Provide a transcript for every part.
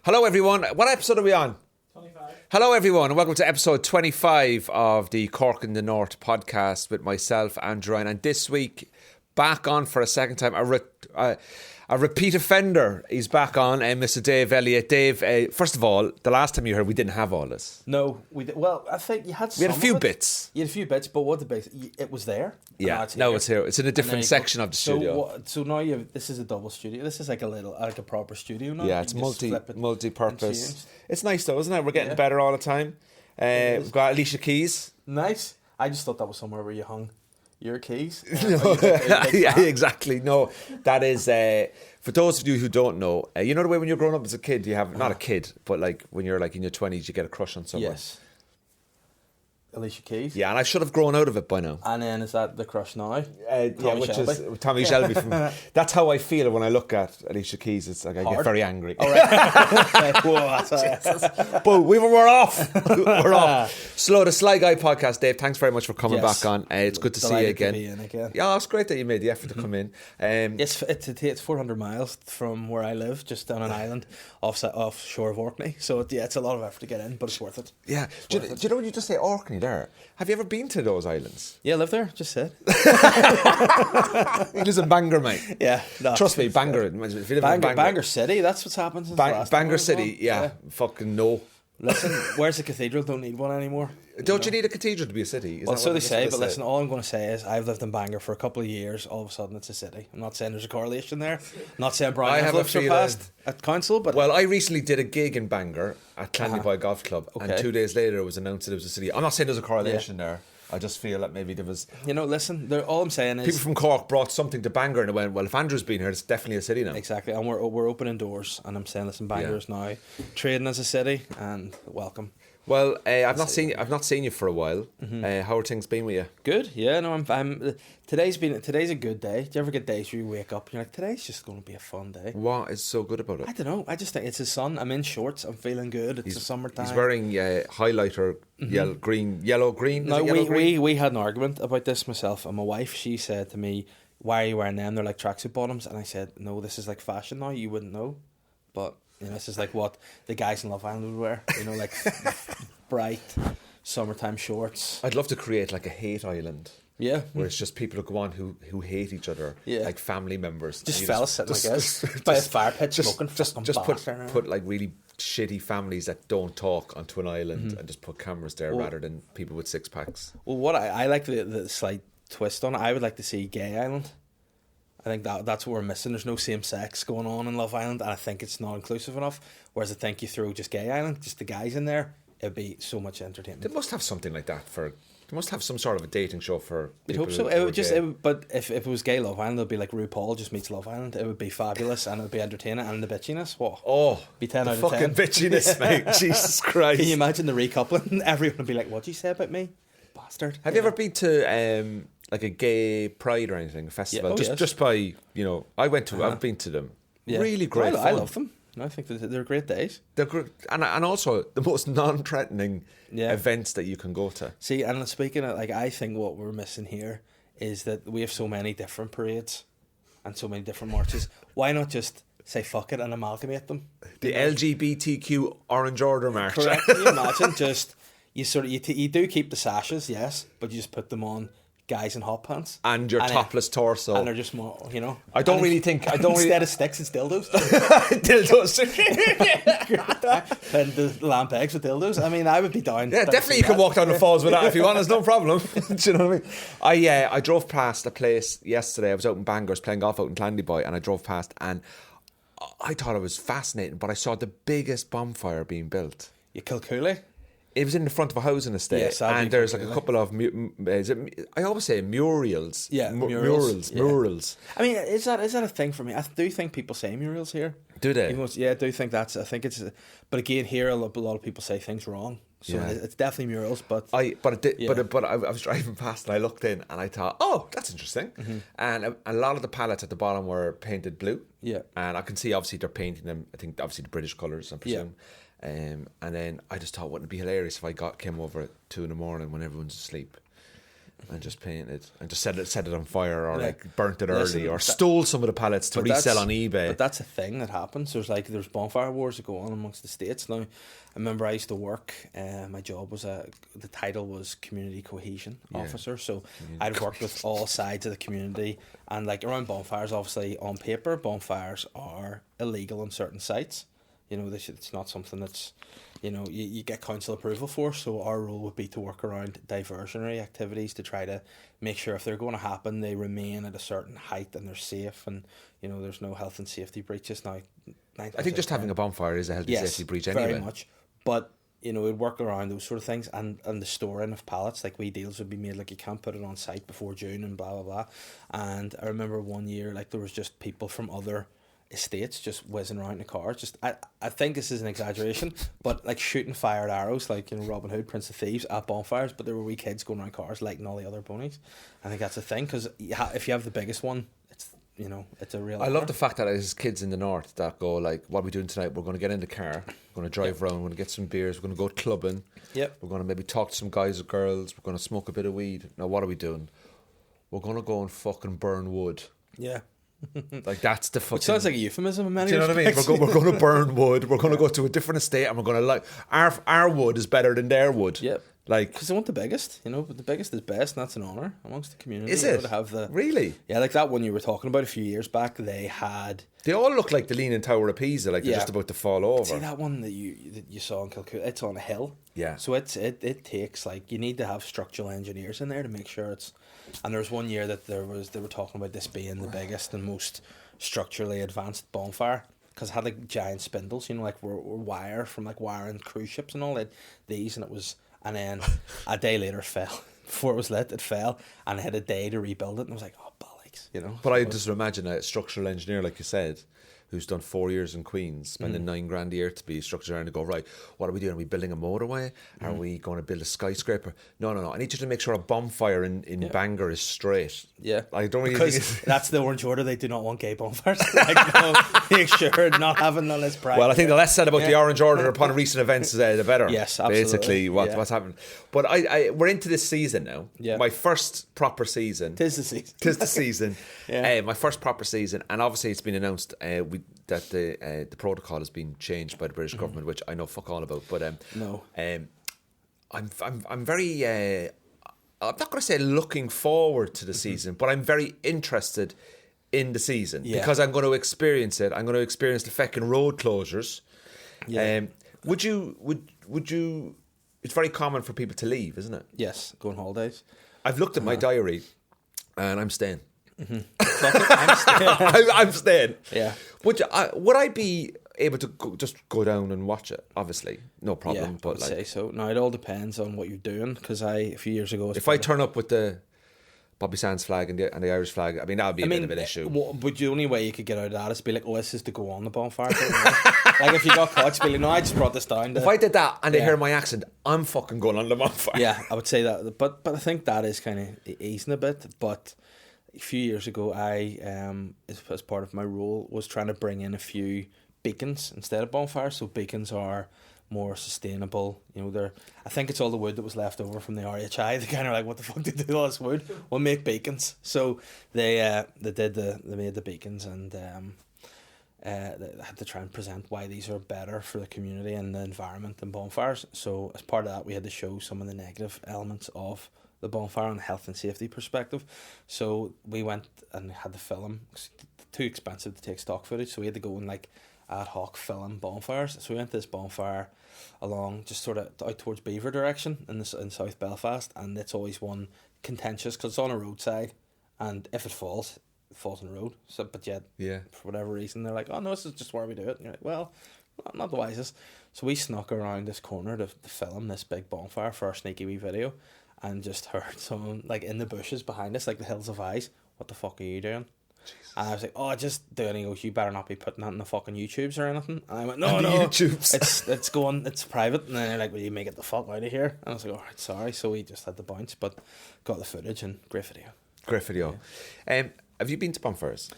Hello, everyone. What episode are we on? 25. Hello, everyone, and welcome to episode 25 of the Cork in the North podcast with myself, Andrew Ryan. And this week, back on for a second time, a repeat offender. He's back on, Mr. Dave Elliott. Dave, first of all, the last time you heard, we didn't have all this. No, we did. Well, I think you had some. We had a few bits. You had a few bits, but what the base? It was there. Yeah, it's here. It's in a different section of the studio. So now this is a double studio. This is like a proper studio now. Yeah, it's multi-purpose. It's nice though, isn't it? We're getting better all the time. We've got Alicia Keys. Nice. I just thought that was somewhere where you hung your keys. Yeah, exactly. No, that is for those of you who don't know. You know the way when you're growing up as a kid, you have not a kid, but like when you're like in your 20s, you get a crush on someone. Yes. Alicia Keys. Yeah, and I should have grown out of it by now. And then is that the crush now? Which is Tommy Shelby. That's how I feel when I look at Alicia Keys. It's like I get very angry. All right. Whoa, but we're off. We're off. The Sly Guy podcast, Dave. Thanks very much for coming back on. It's good to see you again. Yeah, it's great that you made the effort to come in. It's 400 miles from where I live, just on an island offshore of Orkney. So it's a lot of effort to get in, but it's worth it. Yeah. Do you know when you just say Orkney there? Have you ever been to those islands? Yeah, I live there. Just said. You live in Bangor, mate. Yeah. No, trust me, Bangor. If you live in Bangor City. That's what's happened since last Bangor City. Yeah. Fucking no. Listen, where's the cathedral? Don't need one anymore. Don't you need a cathedral to be a city? Well, so they say, but listen, all I'm going to say is I've lived in Bangor for a couple of years. All of a sudden, it's a city. I'm not saying there's a correlation there. I'm not saying Brian has lived surpassed at council, but well, I recently did a gig in Bangor at Clanleyboy Golf Club, and 2 days later, it was announced that it was a city. I'm not saying there's a correlation there. I just feel that maybe there was... listen, all I'm saying is... People from Cork brought something to Bangor and they went, well, if Andrew's been here, it's definitely a city now. Exactly, and we're opening doors, and I'm saying, listen, Bangor is now trading as a city, and welcome. Well, I've not seen you for a while. Mm-hmm. How are things been with you? Good, yeah. No, I'm. Today's a good day. Do you ever get days where you wake up and you're like, today's just going to be a fun day? What is so good about it? I don't know. I just think it's the sun. I'm in shorts. I'm feeling good. It's the summertime. He's wearing highlighter yellow green. No, we had an argument about this, myself and my wife. She said to me, "Why are you wearing them? They're like tracksuit bottoms." And I said, "No, this is like fashion now. You wouldn't know, but." This is like what the guys in Love Island would wear. Like bright summertime shorts. I'd love to create like a hate island. Yeah. Where it's just people who go on who hate each other. Yeah. Like family members. Just fellas sitting, I guess, by a fire pit smoking. Just put like really shitty families that don't talk onto an island and just put cameras there rather than people with six packs. Well, what I like the slight twist on it, I would like to see Gay Island. I think that's what we're missing. There's no same sex going on in Love Island, and I think it's not inclusive enough. Whereas I think you throw just Gay Island, just the guys in there, it'd be so much entertainment. They must have something like that They must have some sort of a dating show for people. I hope so. But if it was Gay Love Island, it'd be like RuPaul just meets Love Island. It would be fabulous, and it would be entertaining, and the bitchiness. What? Oh, be 10 out of 10. Fucking bitchiness, mate. Jesus Christ! Can you imagine the recoupling? Everyone would be like, "What'd you say about me, bastard?" Have you ever been to like a gay pride or anything, a festival? Just by I went to. I've been to them. Yeah. Really great. I love them. I think they're great days. They're great, and also the most non-threatening events that you can go to. See, and speaking of, I think what we're missing here is that we have so many different parades and so many different marches. Why not just say fuck it and amalgamate them? The LGBTQ Orange Order March. Correct. Can you imagine? Just you do keep the sashes, yes, but you just put them on guys in hot pants and your topless torso, and they're just more, I don't really think instead of sticks it's dildos. And the lamp eggs with dildos. I mean, I would be down. Yeah, definitely you can walk down the falls with that if you want. There's no problem. Do you know what I mean? I drove past a place yesterday. I was out in Bangor, playing golf out in Clanleyboy, and I drove past and I thought it was fascinating, but I saw the biggest bonfire being built. You Kilcooly? It was in the front of a housing estate, yes, and there's like a couple of I always say murals. Yeah, murals. I mean, is that a thing for me? I do think people say murals here. Do they? I do think I think it's. But again, here a lot of people say things wrong. So it's definitely murals. But I was driving past and I looked in and I thought, oh, that's interesting. Mm-hmm. And a lot of the pallets at the bottom were painted blue. Yeah, and I can see obviously they're painting them. I think obviously the British colours, I presume. Yeah. And then I just thought, wouldn't it be hilarious if I came over at 2 a.m. when everyone's asleep, and just painted and just set it on fire, or like burnt it early, or stole some of the pallets to resell on eBay. But that's a thing that happens. There's bonfire wars that go on amongst the states now. I remember I used to work. My job was the title was community cohesion officer. So I'd worked with all sides of the community, and like around bonfires, obviously on paper, bonfires are illegal on certain sites. It's not something that's, you get council approval for. So our role would be to work around diversionary activities to try to make sure if they're going to happen, they remain at a certain height and they're safe, and there's no health and safety breaches. Now, I think just having a bonfire is a health and safety breach anyway. Very much. But we'd work around those sort of things, and the storing of pallets, like deals would be made, like you can't put it on site before June and blah blah blah. And I remember one year, like there was just people from other estates just whizzing around in the cars. Just I think this is an exaggeration, but like shooting fired arrows, like Robin Hood, Prince of Thieves, at bonfires. But there were wee kids going around cars lighting all the other ponies. I think that's a thing, because if you have the biggest one, it's a real. I love the fact that there's kids in the north that go like, "What are we doing tonight? We're going to get in the car. We're going to drive around. We're going to get some beers. We're going to go clubbing. Yep. We're going to maybe talk to some guys or girls. We're going to smoke a bit of weed. Now, what are we doing? We're going to go and fucking burn wood." Yeah. Like that's the fucking. Which sounds like a euphemism in many respects. Do you know what I mean? We're going to burn wood. We're going to go to a different estate, and we're going to like our wood is better than their wood. Yep. Like, because they want the biggest, but the biggest is best, and that's an honour amongst the community. Is it? To have really? Yeah, like that one you were talking about a few years back. They all look like the Leaning Tower of Pisa, like they're just about to fall over. See that one that you saw in Kilcoo? It's on a hill. Yeah. So it takes, like, you need to have structural engineers in there to make sure it's. And there was one year that they were talking about this being the biggest and most structurally advanced bonfire, because it had like giant spindles, like were wire from like wiring cruise ships and all that. And it was. And then a day later it fell. Before it was lit, it fell, and I had a day to rebuild it, and I was like, oh, bollocks, But I just imagine a structural engineer, like you said, who's done 4 years in Queens, spending $9,000 a year to be a structural engineer, and go, right, what are we doing? Are we building a motorway? Are we going to build a skyscraper? No. I need you to make sure a bonfire in Bangor is straight. Yeah. I don't really because that's the orange order. They do not want gay bonfires. Make sure not having none as private. Well, I think the less said about the orange order upon recent events, the better. Yes, absolutely. Basically, what's happened. But we're into this season now. Yeah. My first proper season. Tis the season. Tis the season. Yeah. My first proper season, and obviously it's been announced that the protocol has been changed by the British government, which I know fuck all about. But no. I'm very. I'm not going to say looking forward to the season, but I'm very interested in the season because I'm going to experience it. I'm going to experience the fucking road closures. Yeah. Would you? It's very common for people to leave, isn't it? Yes, go on holidays. I've looked at my diary, and I'm staying. Mm-hmm. I'm staying. Yeah. Would I be able to just go down and watch it? Obviously, no problem. Yeah, but I'd say so. Now it all depends on what you're doing. Because a few years ago, if I turn up with the Bobby Sands flag and the Irish flag, I mean that would be a bit of an issue. But the only way you could get out of that is to be like, oh, this is to go on the bonfire. Like if you got caught, you'd be like, no, I just brought this down. If I did that and they hear my accent, I'm fucking going on the bonfire. Yeah, I would say that. But I think that is kind of easing a bit. But a few years ago, I as part of my role was trying to bring in a few beacons instead of bonfires. So beacons are more sustainable. I think it's all the wood that was left over from the RHI. They kind of like, what the fuck did they do with all this wood? We'll make beacons. So they made the beacons, and they had to try and present why these are better for the community and the environment than bonfires. So as part of that, we had to show some of the negative elements of the bonfire on a health and safety perspective. So we went and had to film. It's too expensive to take stock footage, so we had to go and like ad hoc film bonfires. So we went to this bonfire along just sort of out towards Beaver direction in South Belfast, and it's always one contentious because it's on a roadside, and if it falls on the road. So but yet for whatever reason they're like, oh no, this is just where we do it, and you're like, well, not the wisest. So we snuck around this corner to film this big bonfire for our sneaky wee video, and just heard someone like in the bushes behind us, like the Hills of Eyes, what the fuck are you doing? Jesus. And I was like, oh, just do it. And he goes, you better not be putting that in the fucking YouTubes or anything. And I went, no, YouTubes. it's private. And then they're like, will you make it the fuck out of here? And I was like, all right, sorry. So we just had to bounce, but got the footage, and great video. Yeah. Have you been to bonfires?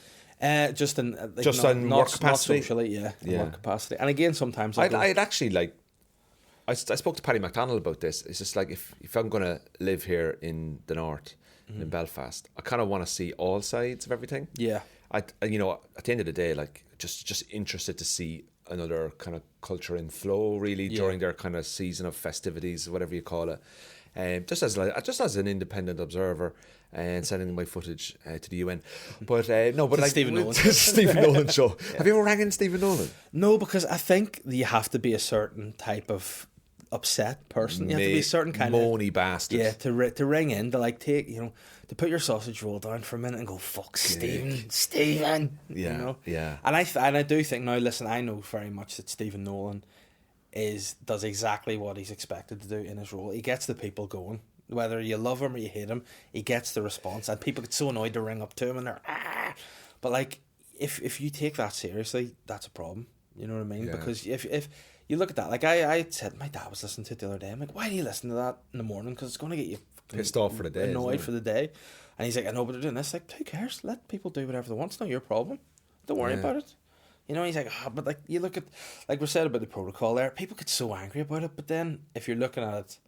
Just in work capacity, not socially, work capacity. And again, sometimes I'd actually like. I spoke to Paddy McDonald about this. It's just like, if I'm going to live here in the north, in Belfast, I kind of want to see all sides of everything. Yeah. At the end of the day, like, just interested to see another kind of culture in flow, really, during their kind of season of festivities, whatever you call it. Just as an independent observer, and sending my footage to the UN. But like Stephen Nolan. Stephen Nolan show. Yeah. Have you ever rang in Stephen Nolan? No, because I think you have to be a certain type of upset person. You have to be a certain kind of moany bastard. Yeah, to ring in, to like take, to put your sausage roll down for a minute and go, fuck Stephen. Yeah, yeah. And I do think now. Listen, I know very much that Stephen Nolan does exactly what he's expected to do in his role. He gets the people going. Whether you love him or you hate him, he gets the response, and people get so annoyed to ring up to him and they're But like, if you take that seriously, that's a problem. You know what I mean? Yeah. Because if you look at that, like I said, my dad was listening to it the other day. I'm like, why do you listen to that in the morning? Because it's going to get you pissed off for the day, annoyed for the day. And he's like, I know, but they're doing this. Like, who cares? Let people do whatever they want. It's not your problem. Don't worry about it. He's like, but like, you look at, like we said about the protocol there, people get so angry about it. But then if you're looking at it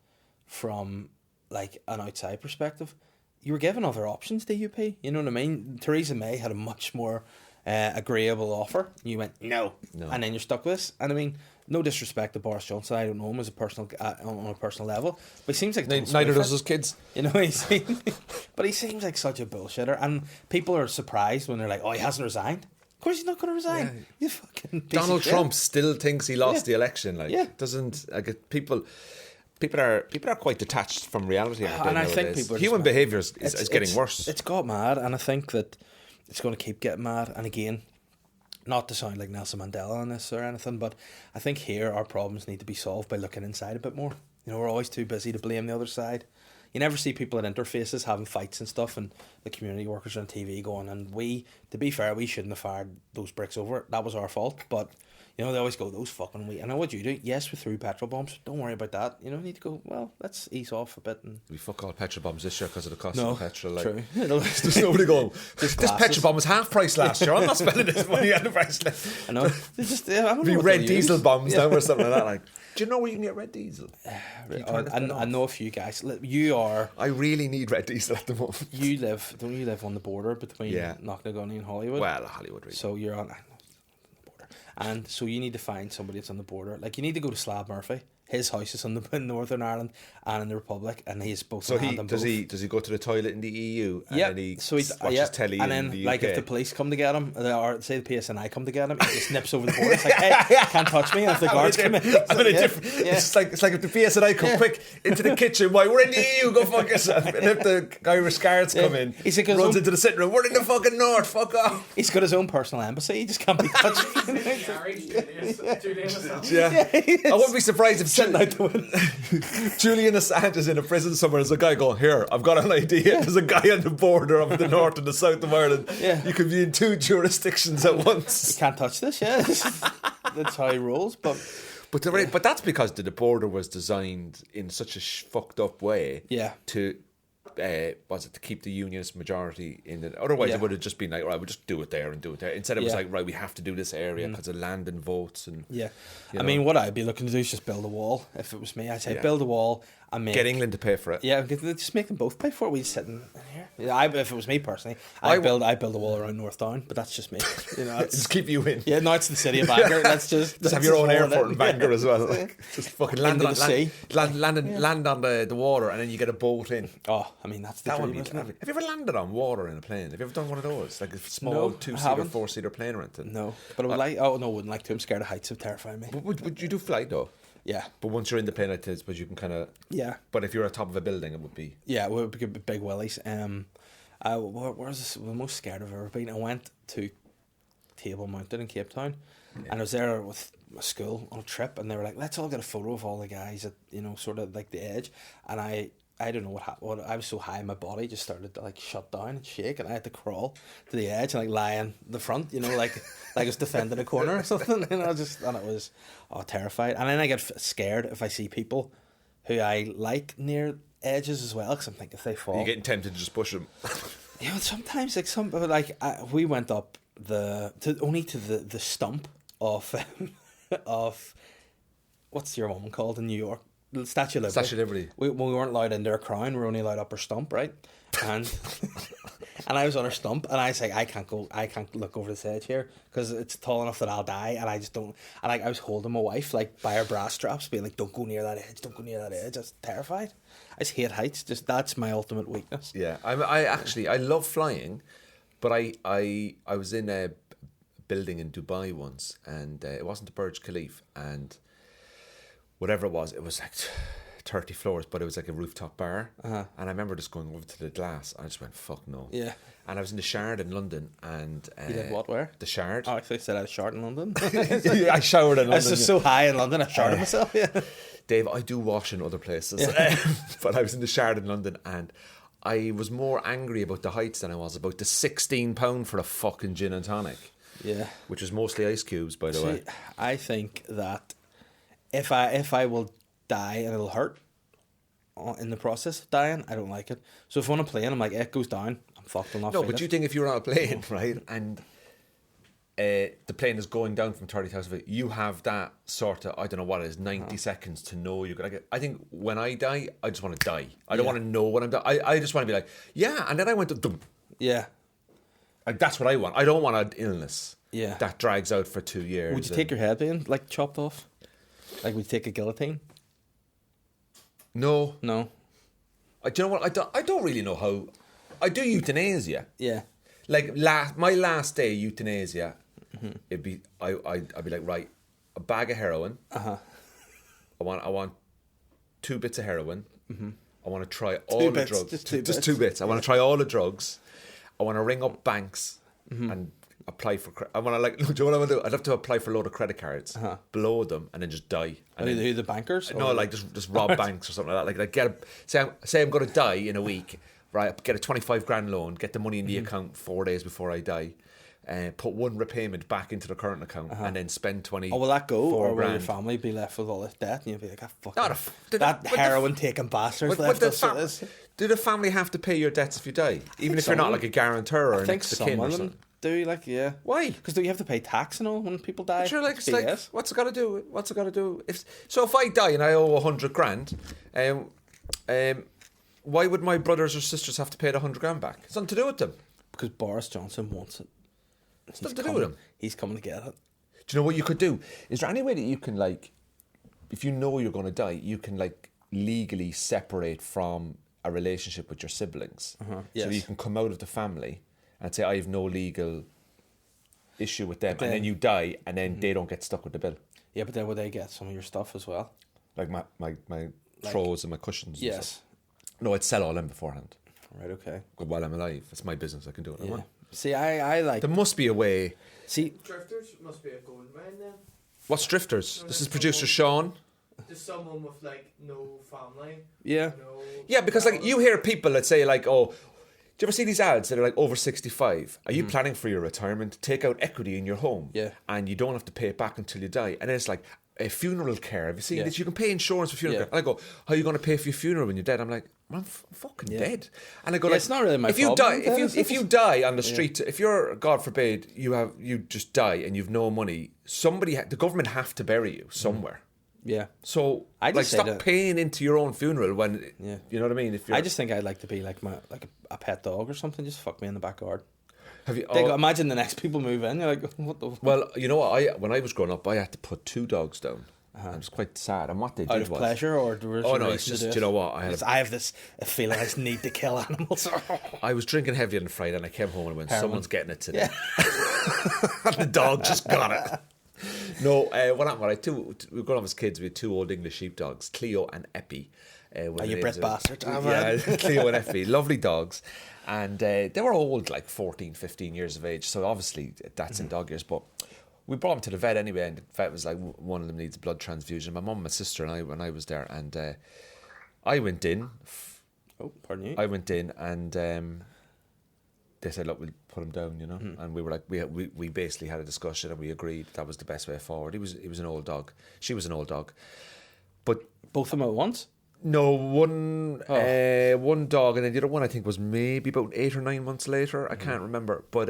from like an outside perspective, you were given other options, DUP. You know what I mean? Theresa May had a much more agreeable offer. You went no, and then you're stuck with this. And I mean, no disrespect to Boris Johnson, I don't know him as a personal on a personal level, but he seems like neither does his kids. But he seems like such a bullshitter, and people are surprised when they're like, "Oh, he hasn't resigned." Of course, he's not going to resign. Yeah. You fucking Donald Trump still thinks he lost the election. Doesn't people. People are quite detached from reality. And I think human behaviour is getting worse. It's got mad, and I think that it's going to keep getting mad. And again, not to sound like Nelson Mandela on this or anything, but I think here our problems need to be solved by looking inside a bit more. We're always too busy to blame the other side. You never see people at interfaces having fights and stuff, and the community workers on TV going, and to be fair, we shouldn't have fired those bricks over it. That was our fault, but they always go, those fucking I know what you do. Yes, we threw petrol bombs. Don't worry about that. Need to go, well, let's ease off a bit. And we fuck all petrol bombs this year because of the cost of the petrol. Like, true. There's nobody going, this petrol bomb was half price last year. I'm not spending this money on the price list. I know. Be red diesel bombs now or something like that. Like, do you know where you can get red diesel? I know a few guys. I really need red diesel at the moment. Don't you live on the border between Knocknagunny and Hollywood? Well, Hollywood really. So you're on the border. And so you need to find somebody that's on the border. Like, you need to go to Slab Murphy. His house is in Northern Ireland and in the Republic, and he's both. So does he go to the toilet in the EU? And then he watches telly and then, in the UK? Like, if the police come to get him, or say the PSNI come to get him, he just nips over the border. It's like, hey, can't touch me. And if the guards come in, it's like if the PSNI come quick into the kitchen, why, we're in the EU, go fuck yourself. And if the Irish guards come in, he runs into the sitting room, we're in the fucking north, fuck off. He's got his own personal embassy. He just can't be touched. I wouldn't be surprised if sitting out the window. Julian Assange is in a prison somewhere. There's a guy going, here, I've got an idea. There's a guy on the border of the north and the south of Ireland. Yeah. You could be in two jurisdictions at once. You can't touch this, That's how he rolls. But that's because the border was designed in such a fucked up way to to keep the unionist majority in it. Otherwise, it would have just been like, right, we'll just do it there and do it there. Instead, it was like, right, we have to do this area because of land and votes. And I mean, what I'd be looking to do is just build a wall. If it was me, I'd say build a wall and get England to pay for it. Yeah, just make them both pay for it. We sit in here. Yeah, if it was me personally, I'd build a wall around North Down, but that's just me. Just keep you in. Yeah, no, it's the city of Bangor. That's just have your own airport in Bangor as well. Like, just fucking land on the sea, land on the water, and then you get a boat in. Oh, I mean, that's the dream, isn't it? Have you ever landed on water in a plane? Have you ever done one of those, like a small 2-seater, 4-seater plane or anything? No, but I would like. Oh no, I wouldn't like to. I'm scared of heights. It terrify me. Would you do flight though? Yeah. But once you're in the plane, it is, but you can kind of. Yeah. But if you're at top of a building, it would be. Yeah, it would be big willies. Where's this? The most scared I've ever been. I went to Table Mountain in Cape Town, and I was there with my school on a trip, and they were like, "Let's all get a photo of all the guys at sort of like the edge," and I don't know what happened. I was so high, my body just started to like shut down and shake, and I had to crawl to the edge and like lie in the front, like I was defending a corner or something. And it was terrified. And then I get scared if I see people who I like near edges as well, because I'm thinking if they fall, you're getting tempted to just push them. Sometimes we went up only to the stump of of what's your one called in New York? The Statue of Liberty. Statue of Liberty. We weren't allowed into our crown. We were only allowed up our stump, right? And and I was on our stump, and I was like, I can't look over the edge here because it's tall enough that I'll die, and I just don't. And like I was holding my wife like by her bra straps, being like, "Don't go near that edge. Don't go near that edge." I was terrified. I just hate heights. Just that's my ultimate weakness. Yeah, I love flying, but I was in a building in Dubai once, and it wasn't the Burj Khalifa, and whatever it was like 30 floors, but it was like a rooftop bar. And I remember just going over to the glass, and I just went, fuck no. Yeah. And I was in the Shard in London, and you did what? Where? The Shard. Oh, I actually said I was shard in London. I showered in London. I was just so high in London, I sharded myself. Yeah. Dave, I do wash in other places, but I was in the Shard in London, and I was more angry about the heights than I was about the £16 for a fucking gin and tonic. Yeah. Which was mostly ice cubes, by the way. I think that if I will die and it'll hurt in the process of dying, I don't like it. So if I'm on a plane, I'm like, it goes down, I'm fucked, I'll not No, feel but it. you think if you're on a plane, right, and the plane is going down from 30,000 feet, you have that sort of, I don't know what it is, 90 seconds to know you're going to get... I think when I die, I just want to die. I don't want to know when I'm dying. I just want to be like, yeah, and then I went to... Dum. Yeah. Like, that's what I want. I don't want an illness that drags out for 2 years. Would you take your head being, like, chopped off? Like, would you take a guillotine? No. Do Do you know what? I don't really know how... I do euthanasia. Yeah. Like, my last day euthanasia, it'd be... I'd be like, right, a bag of heroin. I want 2 bits of heroin. I want to try all the drugs. Just 2 bits. I want to try all the drugs. I want to ring up banks and apply for... I want to, like... Do you know what I want to do? I'd have to apply for a load of credit cards, blow them, and then just die. And who the bankers? No, like just rob banks or something like that. Like say I'm going to die in a week, right? Get a 25 grand loan, get the money in the account 4 days before I die, put 1 repayment back into the current account, and then spend 20. Oh, will that go, or will grand. your family be left with all this debt, and you'll be like, fuck No, that heroin taking bastards left us. Do the family have to pay your debts if you die, even if you're not like a guarantor or next to kin or something? Do like Why? Because do you have to pay tax and all when people die? But you're like, it's like, what's it got to do? What's it got to do? If I die and I owe 100 grand, why would my brothers or sisters have to pay the 100 grand back? It's nothing to do with them. Because Boris Johnson wants it. It's nothing to do with him. He's coming to get it. Do you know what you could do? Is there any way that you can, like, if you know you're going to die, you can, like, legally separate from a relationship with your siblings? Yes. So you can come out of the family and say, I have no legal issue with them, and then you die, and then they don't get stuck with the bill. Yeah, but then would they get some of your stuff as well? Like my throws and my cushions. Yes. And stuff. No, I'd sell all them beforehand. Right. Okay. But while I'm alive, it's my business. I can do what I want. See, I like. There must be a way. See, Drifters must be a gold mine then. What's drifters? This is producer Sean. Just someone with like no family. Yeah. Yeah, because like you hear people that say like, oh, do you ever see these ads that are like over 65? Are you planning for your retirement? Take out equity in your home. Yeah. And you don't have to pay it back until you die. And then it's like a funeral care. Have you seen this? You can pay insurance for funeral care. And I go, how are you going to pay for your funeral when you're dead? I'm like, I'm fucking dead. And I go, like, it's not really my if you problem. die, if you die on the street, if you're, God forbid, you just die and you've no money, the government have to bury you somewhere. Yeah. So I just stop paying into your own funeral when you know what I mean. I just think I'd like to be like a pet dog or something. Just fuck me in the backyard. Have you? Imagine the next people move in. You're like, what the? Well, you know what? When I was growing up, I had to put 2 dogs down. It was quite sad. And what they did out of pleasure, or it's just, you know what? I have this feeling I just need to kill animals. I was drinking heavy on Friday, and I came home and went, someone's getting it today. And the dog just got it. No, what happened? We were growing up as kids. We had 2 old English sheepdogs, Cleo and Epi. You Brit bastard. Yeah, Cleo and Epi, lovely dogs. And they were old, like 14, 15 years of age. So obviously that's in dog years. But we brought them to the vet anyway, and the vet was like, one of them needs a blood transfusion. My mum, my sister, and I, when I was there, and I went in. Oh, pardon you. I went in, and they said, look, we'll put him down, you know. And we were like, we basically had a discussion, and we agreed that was the best way forward. He was an old dog. She was an old dog. But both of them at once? No, one dog, and then the other one I think was maybe about 8 or 9 months later. I can't remember. But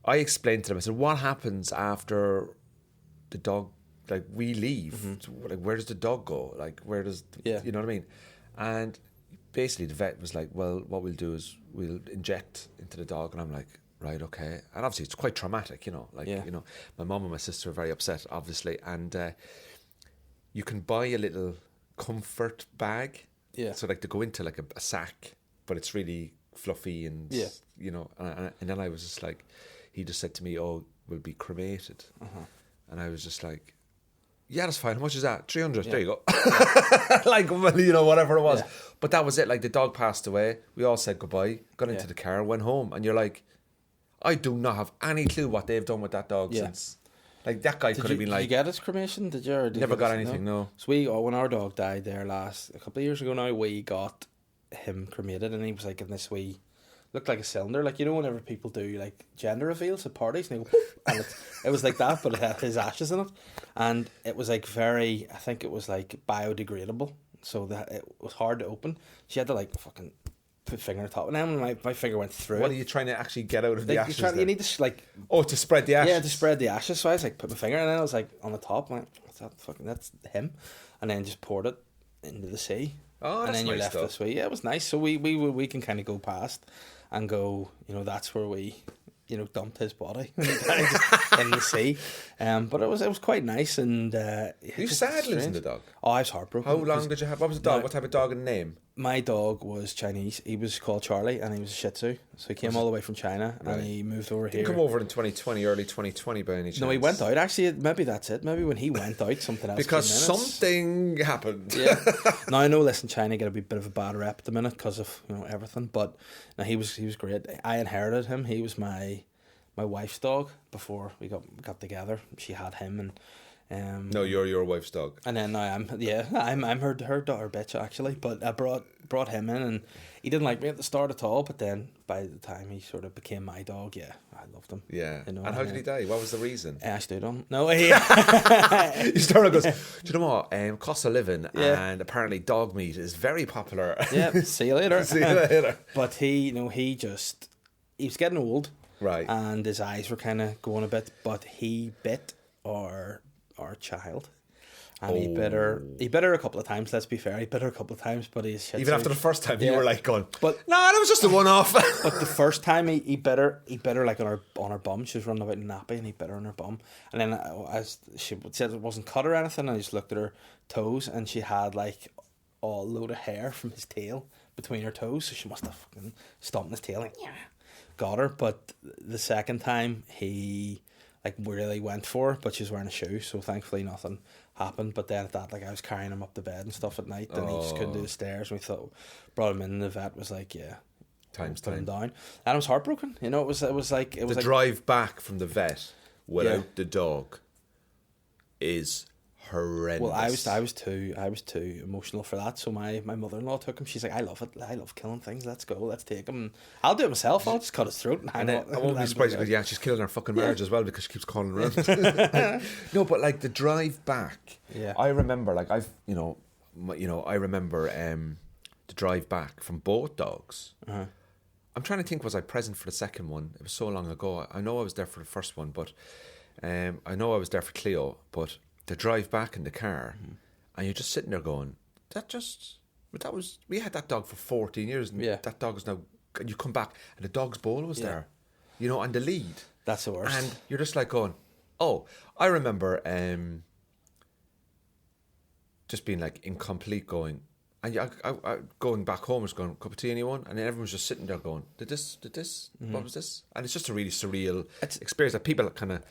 I explained to them, I said, what happens after the dog like we leave. Like, where does the dog go? Like, where does you know what I mean? And basically, the vet was like, well, what we'll do is we'll inject into the dog, and I'm like, right, okay. And obviously, it's quite traumatic, you know. Like, you know, my mum and my sister are very upset, obviously, and you can buy a little comfort bag. Yeah. So like to go into like a sack, but it's really fluffy and you know. And then I was just like, he just said to me, "Oh, we'll be cremated," and I was just like, "Yeah, that's fine. How much is that? 300. There you go." Like, well, you know, whatever it was. Yeah. But that was it. Like, the dog passed away. We all said goodbye. Got into the car, went home, and you're like, I do not have any clue what they've done with that dog since. Like, that guy could have been like... Did you get his cremation? Did you? Or did never you got anything, no. So when our dog died there a couple of years ago now, we got him cremated, and he was like in this wee... Looked like a cylinder. Like, you know, whenever people do like gender reveals at parties, and, and it was like that, but it had his ashes in it. And it was like I think it was like biodegradable. So that it was hard to open. She had to like fucking... put finger on the top, and then my finger went through. What are you trying to actually get out of the ashes? You need to like to spread the ashes. Yeah, to spread the ashes. So I was like, put my finger, and then I was like on the top. I'm like, what's that? Fucking that's him, and then just poured it into the sea. Oh, that's and then you're nice left this way. Yeah, it was nice. So we can kind of go past and go. You know, that's where we. You know, dumped his body in the sea, but it was quite nice. And you sad losing the dog? Oh, I was heartbroken. How long did you have? What was the dog? What type of dog and name? My dog was Chinese. He was called Charlie, and he was a Shih Tzu. So he came all the way from China, and he moved over here. Didn't come over in 2020, early 2020 by any chance? No, he went out. Actually, maybe that's it. Maybe when he went out, something else. Because something happened. Yeah. Now I know. Listen, China get a bit of a bad rep at the minute because of everything. But no, he was great. I inherited him. He was my wife's dog before we got together. She had him, and no, you're your wife's dog. And then I'm her daughter bitch actually. But I brought him in, and he didn't like me at the start at all. But then by the time he sort of became my dog, I loved him. Yeah. You know, and how did he die? What was the reason? I stood on him. No, he started goes, do you know what? Cost of living, and apparently dog meat is very popular. Yeah. See you later. See you later. But he was getting old. Right. And his eyes were kind of going a bit, but he bit our child. And he bit her a couple of times, let's be fair. He bit her a couple of times, but he's... Even after the first time, you were like going, no, that was just a one-off. But the first time he bit her like on her bum. She was running about in nappy, and he bit her on her bum. And then as she said it wasn't cut or anything, I just looked at her toes, and she had like a load of hair from his tail between her toes, so she must have fucking stomped his tail and got her. But the second time he like really went for her, but she was wearing a shoe, so thankfully nothing happened. But then at that, like, I was carrying him up to bed and stuff at night, and he just couldn't do the stairs. We brought him in, and the vet was like, time's put him time. down. And I was heartbroken. You know, it was like the drive back from the vet without the dog is horrendous. Well, I was too emotional for that. So my mother-in-law took him. She's like, I love it. I love killing things. Let's go. Let's take him. I'll do it myself. I'll just cut his throat. And I won't be surprised because she's killing her fucking marriage as well, because she keeps calling around. No, but like the drive back. Yeah. I remember like I remember the drive back from both dogs. Uh-huh. I'm trying to think, was I present for the second one? It was so long ago. I know I was there for the first one, but I know I was there for Cleo, but the drive back in the car, and you're just sitting there going, we had that dog for 14 years, and that dog is now, and you come back, and the dog's bowl was there, and the lead. That's the worst. And you're just like going, I remember just being like incomplete going, and I going back home was going, cup of tea anyone? And then everyone's just sitting there going, did this, what was this? And it's just a really surreal experience that people kind of...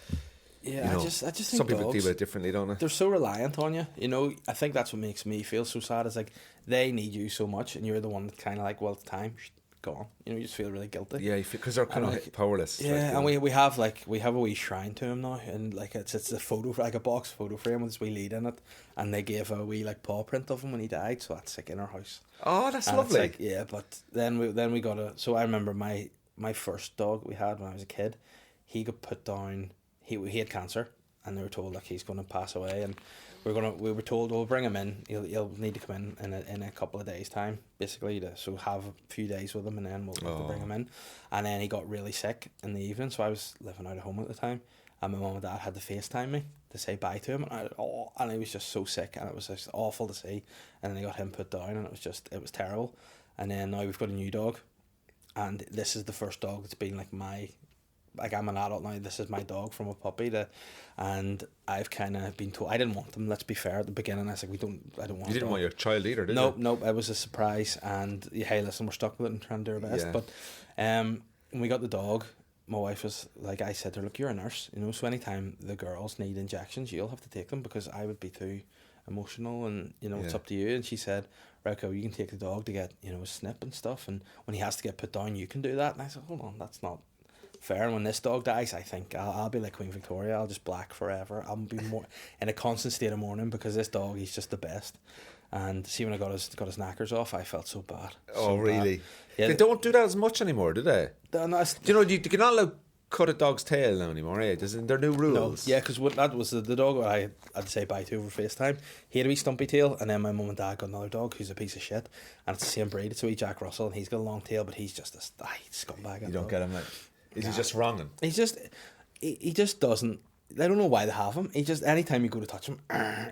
Yeah, I just think some people dogs, deal with it differently, don't they? They're so reliant on you. You know, I think that's what makes me feel so sad. Is like they need you so much, and you're the one that kind of like, well, it's time, go on. You know, you just feel really guilty. Yeah, because they're kind of like, powerless. Yeah, and we have a wee shrine to him now, and like it's a photo, like a box photo frame with this wee lead in it, and they gave a wee like paw print of him when he died, so that's like in our house. Oh, that's lovely. It's like, but then we got a. So I remember my first dog we had when I was a kid, he got put down. He had cancer, and they were told like he's going to pass away, and we were told we'll bring him in. He'll need to come in a couple of days' time, basically, so have a few days with him, and then we'll have to bring him in. And then he got really sick in the evening, so I was living out of home at the time, and my mum and dad had to FaceTime me to say bye to him, and he was just so sick, and it was just awful to see. And then I got him put down, and it was terrible. And then now we've got a new dog, and this is the first dog that's been like I'm an adult now. This is my dog from a puppy, and I've kind of been told I didn't want them. Let's be fair. At the beginning, I was like, I don't want. You didn't want your child either, did you? No, nope. It was a surprise, and hey, listen, we're stuck with it and trying to do our best. Yeah. But when we got the dog, my wife was like, I said to her, look, you're a nurse, so anytime the girls need injections, you'll have to take them, because I would be too emotional, and it's up to you. And she said, Rico, you can take the dog to get a snip and stuff, and when he has to get put down, you can do that. And I said, hold on, that's not fair. And when this dog dies, I think I'll be like Queen Victoria. I'll just black forever. I'll be more in a constant state of mourning, because this dog, he's just the best. And see, when I got his knackers off, I felt so bad. Oh, really? Bad. Yeah, they don't do that as much anymore, do they? No, you cannot allow cut a dog's tail now anymore, eh? Isn't there new rules? No, yeah, because that was the dog I had to say bye to over FaceTime. He had a wee stumpy tail, and then my mum and dad got another dog who's a piece of shit, and it's the same breed. It's a wee Jack Russell, and he's got a long tail, but he's just a scumbag. You don't get him, like, is he just wronging? He just doesn't. I don't know why they have him. He just, anytime you go to touch him,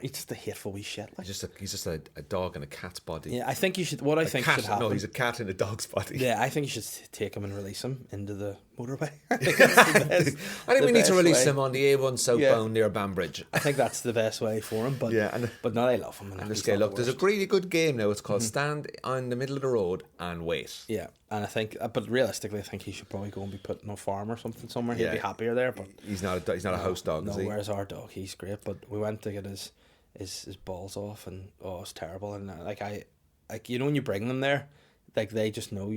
he's just a hateful wee shit. Like. He's just a dog in a cat's body. Yeah, I think you should. What I think should happen. No, he's a cat in a dog's body. Yeah, I think you should take him and release him into the motorway. I think we need to release him on the A1 southbound near Banbridge. I think that's the best way for him. But but no, I love him. And there's a really good game now. It's called Stand on the Middle of the Road and Wait. Yeah. And I think, but realistically, I think he should probably go and be put in a farm or something somewhere. He'd be happier there. But he's not a house dog. No, is he? whereas our dog, he's great. But we went to get his balls off, and it's terrible. And when you bring them there, like they just know.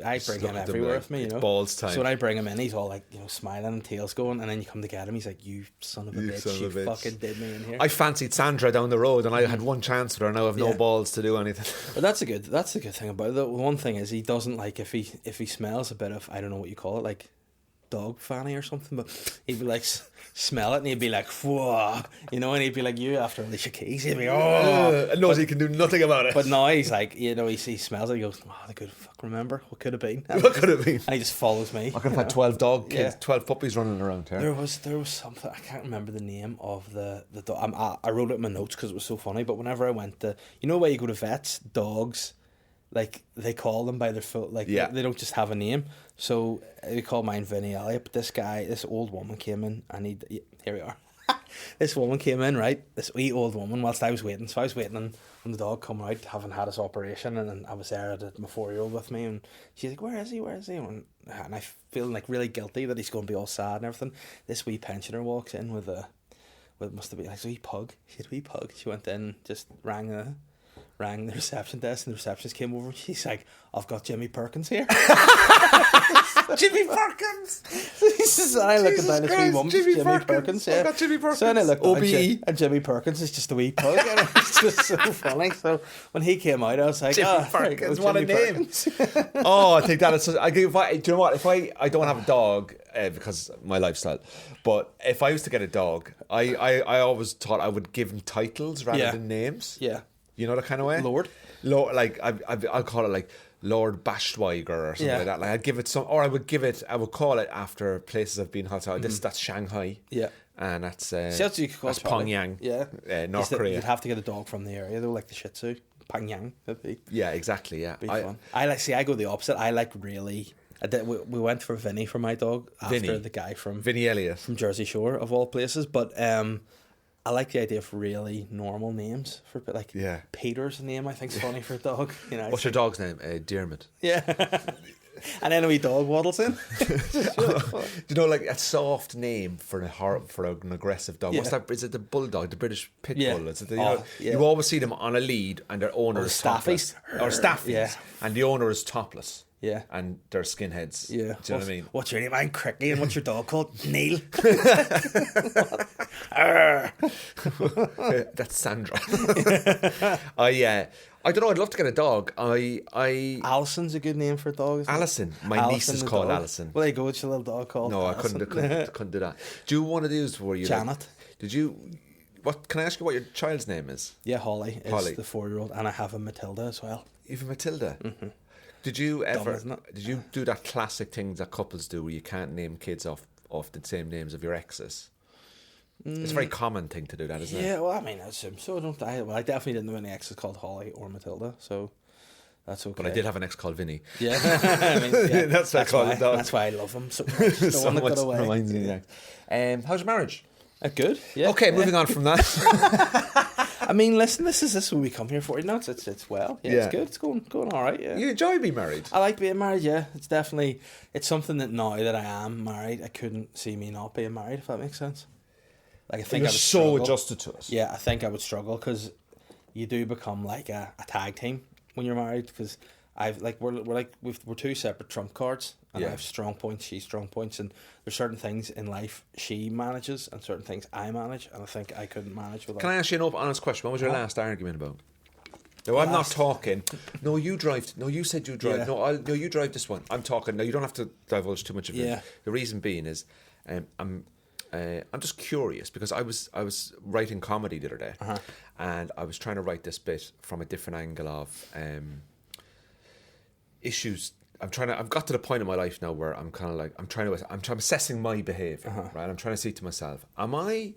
I bring him everywhere with me. It's balls time. So when I bring him in, he's all like, smiling and tails going, and then you come to get him, he's like, "You son of a bitch, you fucking did me in here." I fancied Sandra down the road, and I had one chance with her. Now I have no balls to do anything. But that's a good thing about it. The one thing is, he doesn't like if he smells a bit of, I don't know what you call it, like dog fanny or something, but he'd be like smell it, and he'd be like, whoa, and he'd be like you after Alicia Keys. He'd be and knows he can do nothing about it. But now he's like, he smells it. He goes, the good fuck. Remember what could have been? What could have been? And he just follows me. I could have had 12 dog kids, 12 puppies running around here. There was something, I can't remember the name of the dog. I wrote it in my notes because it was so funny. But whenever I went to, where you go to vets, dogs, like they call them by their full, like they don't just have a name. So we call mine Vinny Elliott. But this old woman came in, and here we are. This woman came in, right? This wee old woman, whilst I was waiting. So I was waiting on the dog coming out, having had his operation, and then I was there, I had my 4-year-old with me, and she's like, where is he? And I feel like really guilty that he's going to be all sad and everything. This wee pensioner walks in with must have been like a wee pug. She had a wee pug. She went in, just rang the reception desk, and the receptionist came over, and she's like, I've got Jimmy Perkins here. Jimmy Perkins! And I look at this wee woman, Jimmy Perkins. Yeah. I've got Jimmy Perkins. So then I looked OBE. and Jimmy Perkins is just a wee pug, and it's just so funny. So when he came out, I was like, Jimmy Perkins, what a name. I think that is, do you know what, if I don't have a dog, because of my lifestyle, but if I was to get a dog, I always thought I would give him titles rather than names. Yeah. You know the kind of way? Lord, like I'll call it like Lord Bashweiger or something like that. Like I'd give it some, or I would call it after places I've been hotel. That's Shanghai. Yeah. And that's that's Pyongyang. Yeah. North Korea. You'd have to get a dog from the area though, like the Shih Tzu. Pyongyang. Yeah, exactly. Yeah. Be fun. I go the opposite. I like really. We went for Vinny for my dog after the guy from Vinny Elliott from Jersey Shore of all places, but I like the idea of really normal names for Peter's name. I think is funny for a dog. What's your dog's name? Dermot. Yeah. And then a wee dog waddles in. Like a soft name for an aggressive dog. What's that? Is it the bulldog, the British pit bull? Is it you always see them on a lead, and their owner is topless. Or staffies, and the owner is topless. Yeah. And they're skinheads. Yeah. Do you know what I mean? What's your name? I'm Cricky, and what's your dog called? Neil. That's Sandra. I don't know, I'd love to get a dog. Alison's a good name for a dog. Alison. My niece is called Alison. Well, there you go, it's a little dog called Alison. I couldn't do that. Do one of these where you Janet. Can I ask you what your child's name is? Yeah, Holly is the 4-year-old, and I have a Matilda as well. You have a Matilda? Did you do that classic thing that couples do where you can't name kids off of the same names of your exes? It's a very common thing to do that, isn't it? Yeah, well, I mean, I assume so. I definitely didn't know any exes called Holly or Matilda, so that's okay. But I did have an ex called Vinny. Yeah, I mean, yeah. That's why I love him so much. The one that got away. Reminds me of that. How's your marriage? Good. Yeah. Okay, moving on from that. I mean, listen, this is what we come here for. No, it's well. Yeah, it's good. It's going all right. Yeah. You enjoy being married? I like being married. Yeah, it's something that now that I am married, I couldn't see me not being married. If that makes sense. Like I think you're I would so struggle. adjusted to it. Yeah, I think I would struggle because you do become like a tag team when you're married. Because we're two separate trump cards, and I have strong points, she's strong points, and there's certain things in life she manages and certain things I manage, and I think I couldn't manage without. Can I ask you an honest question? What was your last argument about? No, I'm not talking. No, you drive. No, you said you drive. Yeah. No, you drive this one. I'm talking. No, you don't have to divulge too much of it. The reason being is, I'm just curious because I was writing comedy the other day, and I was trying to write this bit from a different angle of issues. I've got to the point in my life now where I'm kind of like I'm assessing my behaviour, right? I'm trying to see to myself, am I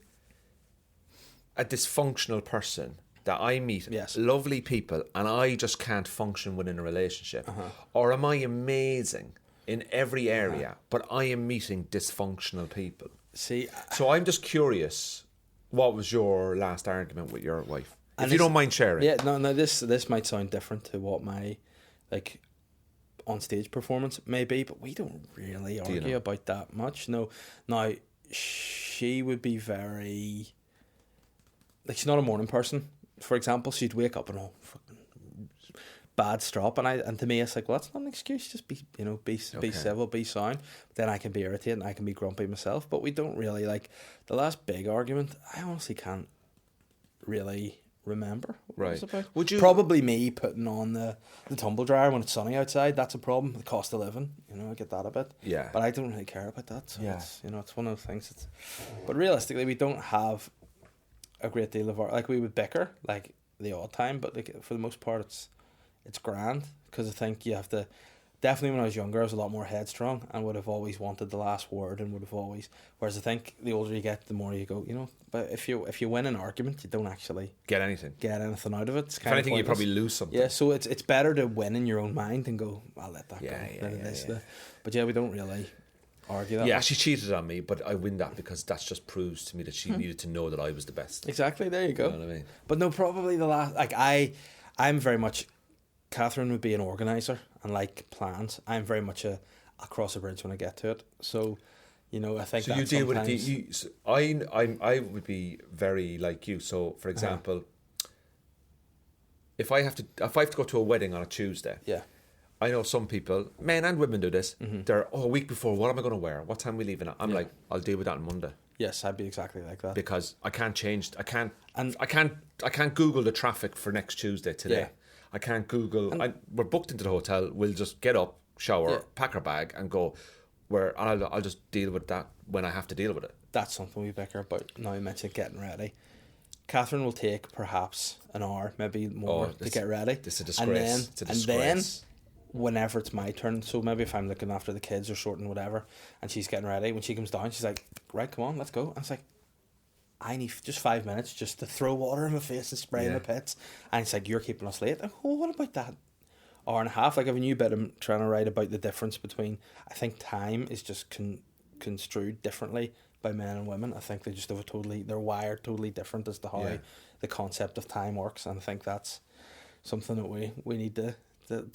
a dysfunctional person that I meet lovely people and I just can't function within a relationship, or am I amazing in every area but I am meeting dysfunctional people? So I'm just curious, what was your last argument with your wife? If you don't mind sharing. Yeah, no, this might sound different to what my on stage performance may be, but we don't really argue about that much. No, now she would be very she's not a morning person. For example, she'd wake up and fucking bad strop, and to me it's like, well, that's not an excuse. Just be civil, be sound. But then I can be irritated, and I can be grumpy myself. But we don't really the last big argument. I honestly can't really remember what it was about. Would you probably me putting on the tumble dryer when it's sunny outside? That's a problem. The cost of living, I get that a bit. Yeah, but I don't really care about that. So it's one of those things. But realistically, we don't have a great deal of we would bicker the odd time, but for the most part, it's grand because I think you have to. Definitely, when I was younger, I was a lot more headstrong and would have always wanted the last word and would have always. Whereas I think the older you get, the more you go. But if you win an argument, you don't actually get anything out of it. It's if anything, you probably lose something. Yeah, so it's better to win in your own mind and go, I'll let that go. But we don't really argue that. Yeah, she cheated on me, but I win that because that just proves to me that she needed to know that I was the best. Exactly. There you go. You know what I mean? But no, probably the last. I'm very much. Catherine would be an organizer and plans. I'm very much a cross a bridge when I get to it. So, I think. So you deal with it. I would be very like you. So, for example, if I have to go to a wedding on a Tuesday, I know some people, men and women, do this. They're a week before. What am I going to wear? What time are we leaving? I'm like, I'll deal with that on Monday. Yes, I'd be exactly like that because I can't change. I can't Google the traffic for next Tuesday today. Yeah. I can't Google. We're booked into the hotel. We'll just get up, shower, pack our bag, and go. I'll just deal with that when I have to deal with it. That's something we bicker about. Now you mentioned getting ready. Catherine will take perhaps an hour, maybe more, to get ready. It's a disgrace. And then, whenever it's my turn, so maybe if I'm looking after the kids or sorting whatever, and she's getting ready, when she comes down, she's like, "Right, come on, let's go." And it's like, I need just 5 minutes just to throw water in my face and spray in my pits. And it's like, you're keeping us late. Like, oh, what about that hour and a half? I have a new bit I'm trying to write about the difference between, I think time is just construed differently by men and women. I think they just have they're wired totally different as to how the concept of time works. And I think that's something that we need to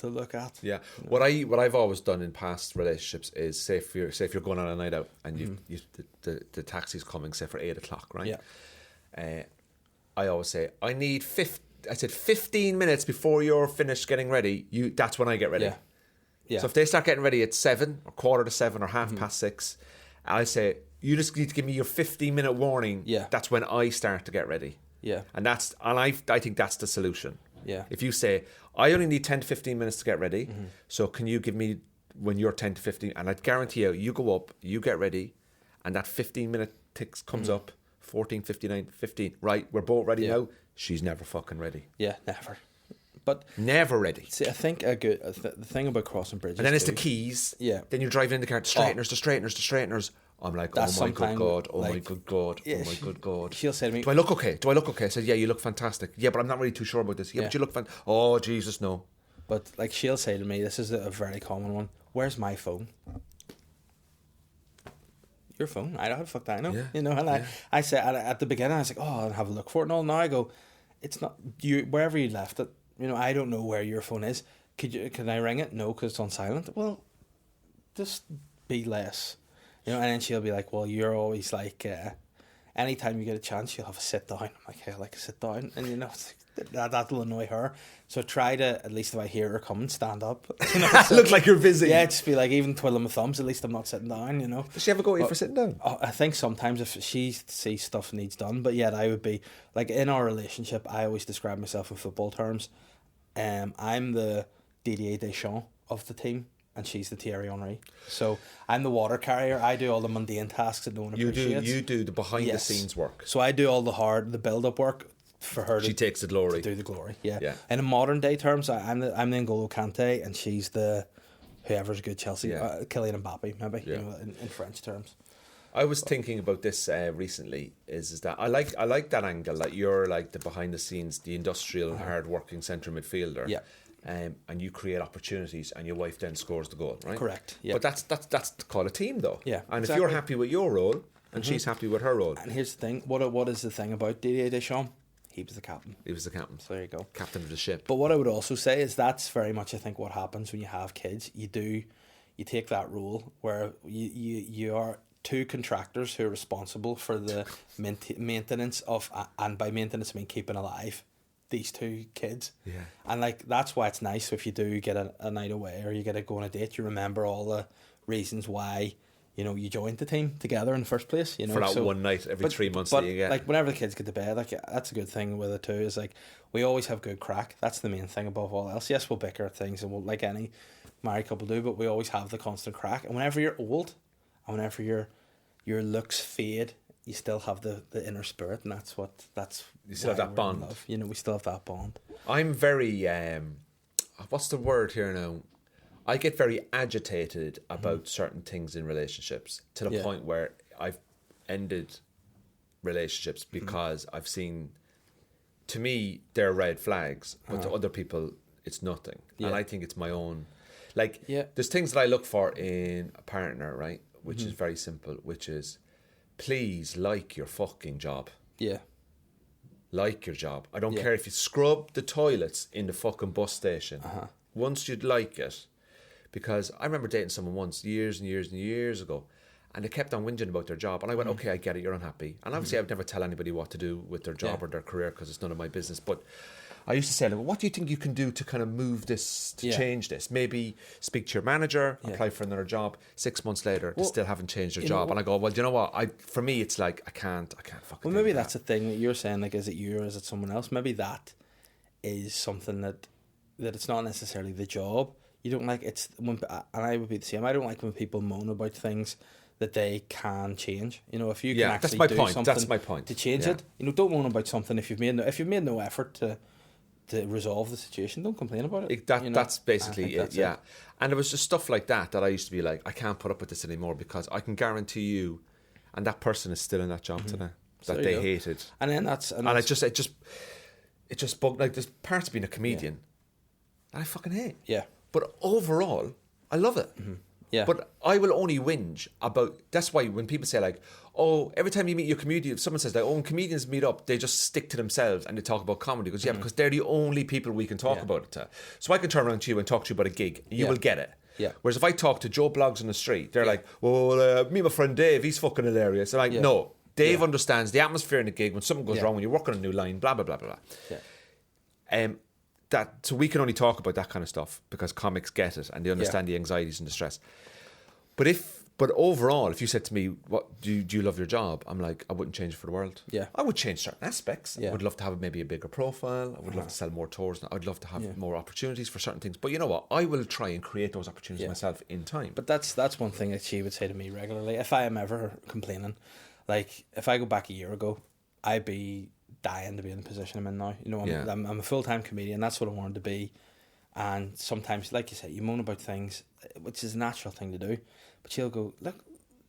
look at. Yeah. What I've always done in past relationships is say if you're going on a night out and the taxi's coming, say for 8:00, right? Yeah. I always say I need 15 minutes before you're finished getting ready. That's when I get ready. Yeah. So if they start getting ready at 7 or 7:15 or 6:30, I say you just need to give me your 15-minute warning. Yeah. That's when I start to get ready. Yeah. And I think that's the solution. Yeah. If you say, I only need 10 to 15 minutes to get ready, so can you give me when you're 10 to 15, and I guarantee you go up, you get ready, and that 15-minute tick comes up, 14:59, 15, right, we're both ready now. She's never fucking ready. Yeah, never. But never ready. See, I think the thing about crossing bridges, and then it's the keys. Yeah. Then you're driving in the car, the straighteners. I'm like, That's oh my good God, oh like, my good God, yeah, oh my good God. She'll say to me, do I look okay? I said, yeah, you look fantastic. Yeah, but I'm not really too sure about this. Yeah, but you look oh, Jesus, no. But like, she'll say to me, this is a very common one, where's my phone? Your phone? I don't have fuck that, I know. Yeah. You know, and I said at the beginning, I was like, oh, I'll have a look for it and all. Now I go, it's not you, wherever you left it. You know, I don't know where your phone is. Can I ring it? No, because it's on silent. Well, just be less. You know, and then she'll be like, well, you're always like, anytime you get a chance, you'll have a sit down. I'm like, hey, I like a sit down. And, you know, that'll annoy her. So try to, at least if I hear her coming, stand up. You know, so, look like you're busy. Yeah, just be like, even twiddling my thumbs, at least I'm not sitting down, you know. Does she ever go at you for sitting down? I think sometimes if she sees stuff needs done, but yet I would be, like, in our relationship, I always describe myself in football terms. I'm the Didier Deschamps of the team, and she's the Thierry Henry. So I'm the water carrier. I do all the mundane tasks that no one appreciates. You do the behind the scenes work. So I do all the build up work for her. She takes the glory. To do the glory. Yeah. And in modern day terms, I'm the N'Golo Kante, and she's the whoever's good Chelsea. Kylian Mbappe, maybe. You know, in French terms. I was thinking about this recently. Is that I like that angle that you're like the behind the scenes, the industrial, hard working centre midfielder. Yeah. And you create opportunities, and your wife then scores the goal, right? Correct. Yeah. But that's called a team, though. Yeah. And exactly. if you're happy with your role, and she's happy with her role. And here's the thing: what is the thing about Didier Deschamps? He was the captain. He was the captain. So there you go. Captain of the ship. But what I would also say is that's very much, I think, what happens when you have kids. You take that role where you are two contractors who are responsible for the maintenance of, and by maintenance I mean keeping alive, these two kids. Yeah. And like, that's why it's nice if you do get a night away or you get to go on a date, you remember all the reasons why, you know, you joined the team together in the first place, you know. For that one night every 3 months that you get. Like, whenever the kids get to bed, like, that's a good thing with it too, is like, we always have good crack. That's the main thing above all else. Yes, we'll bicker at things, and we'll, like any married couple do, but we always have the constant crack. And whenever you're old, and whenever your looks fade, you still have the inner spirit, and that's you still have that bond. Love. You know, we still have that bond. I'm very what's the word here now? I get very agitated about certain things in relationships, to the point where I've ended relationships because I've seen, to me, they're red flags, but to other people it's nothing. And I think it's my own, like, there's things that I look for in a partner, right, which is very simple, which is, please like your fucking job. Yeah. Like your job. I don't care if you scrub the toilets in the fucking bus station. Once you'd like it. Because I remember dating someone once, years and years and years ago, and they kept on whinging about their job. And I went, okay, I get it, you're unhappy. And obviously I would never tell anybody what to do with their job or their career, because it's none of my business. But I used to say, what do you think you can do to kind of move this, to change this? Maybe speak to your manager, apply for another job. 6 months later, they still haven't changed their job. And I go, well, do you know what? For me, it's like, I can't fucking Well, maybe that's the thing that you're saying, like, is it you or is it someone else? Maybe that is something that it's not necessarily the job. You don't like, it's when, and I would be the same. I don't like when people moan about things that they can change. You know, if you can actually do something to change it, you know, don't moan about something if you've made no effort to resolve the situation. Don't complain about it. That's basically it. Yeah, and there was just stuff like that I used to be like, I can't put up with this anymore, because I can guarantee you, and that person is still in that job today that they hated. And then it just bugged. Like, there's parts of being a comedian that I fucking hate. Yeah. But overall, I love it. Yeah. But I will only whinge about... That's why when people say, like, oh, every time you meet your comedian, if someone says, like, oh, when comedians meet up, they just stick to themselves and they talk about comedy. Because, because they're the only people we can talk about it to. So I can turn around to you and talk to you about a gig. And you will get it. Yeah. Whereas if I talk to Joe Bloggs on the street, they're like, well, meet my friend Dave, he's fucking hilarious. And I'm like, no, Dave understands the atmosphere in the gig. When something goes wrong, when you're working on a new line, blah, blah, blah, blah, blah. Yeah. So we can only talk about that kind of stuff because comics get it and they understand the anxieties and the stress. But overall, if you said to me, "What do you love your job?" I'm like, I wouldn't change it for the world. Yeah, I would change certain aspects. I would love to have maybe a bigger profile. I would love to sell more tours. I'd love to have more opportunities for certain things. But you know what? I will try and create those opportunities myself in time. But that's one thing that she would say to me regularly. If I am ever complaining, like if I go back a year ago, I'd be dying to be in the position I'm in now. You know, I'm a full-time comedian. That's what I wanted to be. And sometimes, like you said, you moan about things, which is a natural thing to do. But she'll go, look,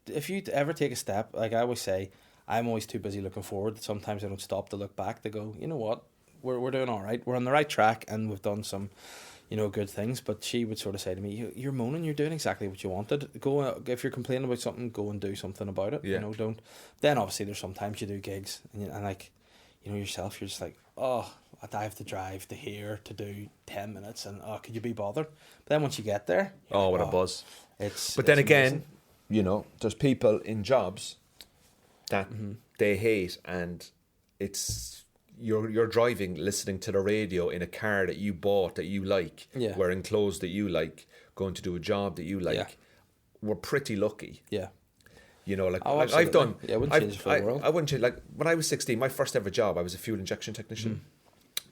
if you ever take a step, like I always say, I'm always too busy looking forward. Sometimes I don't stop to look back to go, you know what, we're doing all right. We're on the right track, and we've done some, good things. But she would sort of say to me, you're moaning, you're doing exactly what you wanted. Go, if you're complaining about something, go and do something about it. Yeah. Don't. Then obviously there's sometimes you do gigs and like, yourself, you're just like, oh, I have to drive to here to do 10 minutes, and could you be bothered? But then once you get there, what a buzz. But then again, there's people in jobs that they hate, and it's you're driving, listening to the radio in a car that you bought, that you like, wearing clothes that you like, going to do a job that you like. Yeah. We're pretty lucky. Yeah. I've done. Yeah, I wouldn't change it for the world. I wouldn't change. Like when I was 16, my first ever job, I was a fuel injection technician,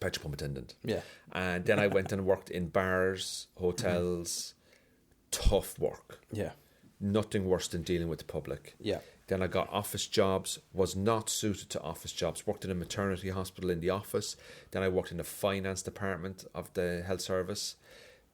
petrol pump attendant. Yeah. And then I went and worked in bars, hotels, tough work. Yeah. Nothing worse than dealing with the public. Yeah. Then I got office jobs, was not suited to office jobs, worked in a maternity hospital in the office. Then I worked in the finance department of the health service.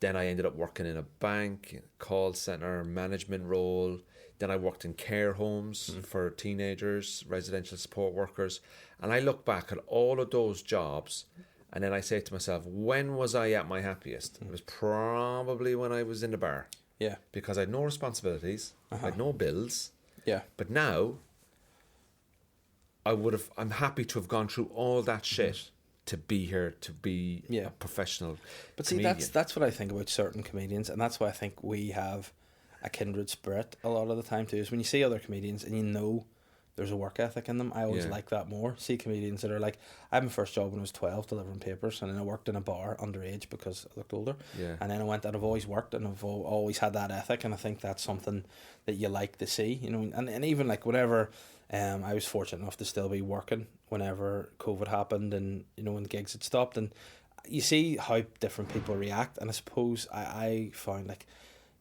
Then I ended up working in a bank, call centre, management role. Then I worked in care homes for teenagers, residential support workers. And I look back at all of those jobs, and then I say to myself, when was I at my happiest? It was probably when I was in the bar. Yeah. Because I had no responsibilities, I had no bills. Yeah. But now, I'm happy to have gone through all that shit to be here, to be a professional comedian. See, that's what I think about certain comedians, and that's why I think we have a kindred spirit a lot of the time too, is when you see other comedians and there's a work ethic in them. I always like that more. See comedians that are like, I had my first job when I was 12 delivering papers, and then I worked in a bar underage because I looked older. Yeah. And then I went, and I've always worked, and I've always had that ethic, and I think that's something that you like to see, and even like whenever I was fortunate enough to still be working whenever COVID happened, and when the gigs had stopped, and you see how different people react. And I suppose I found like,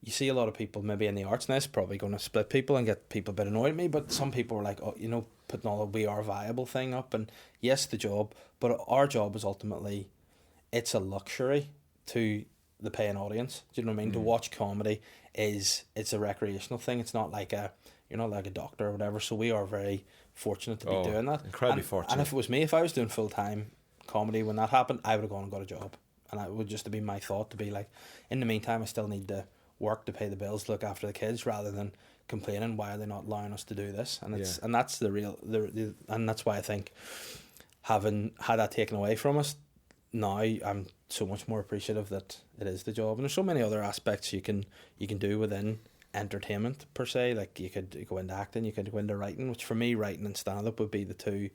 you see a lot of people maybe in the arts, and it's probably going to split people and get people a bit annoyed at me, but some people are like, putting all the "we are viable" thing up, and yes, the job, but our job is ultimately, it's a luxury to the paying audience. Do you know what I mean? To watch comedy it's a recreational thing. It's not like you're not like a doctor or whatever, so we are very fortunate to be doing that. Incredibly fortunate. And if it was me, if I was doing full-time comedy when that happened, I would have gone and got a job, and it would just have been my thought to be like, in the meantime, I still need to work to pay the bills, look after the kids, rather than complaining, why are they not allowing us to do this? And it's and that's and that's why I think, having had that taken away from us, now I'm so much more appreciative that it is the job. And there's so many other aspects you can do within entertainment per se. Like you could go into acting, you could go into writing, which for me, writing and stand-up would be the two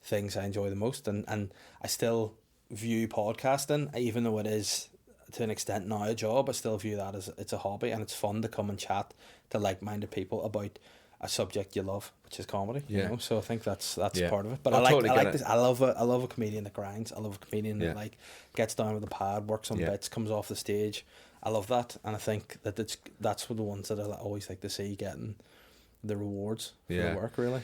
things I enjoy the most. And I still view podcasting, even though it is to an extent now a job, I still view that as it's a hobby, and it's fun to come and chat to like-minded people about a subject you love, which is comedy. So I think that's part of it. But I like this. I love a comedian that grinds. I love a comedian that like gets down with the pad, works on bits, comes off the stage. I love that, and I think that that's the ones that I always like to see getting the rewards for the work. Really,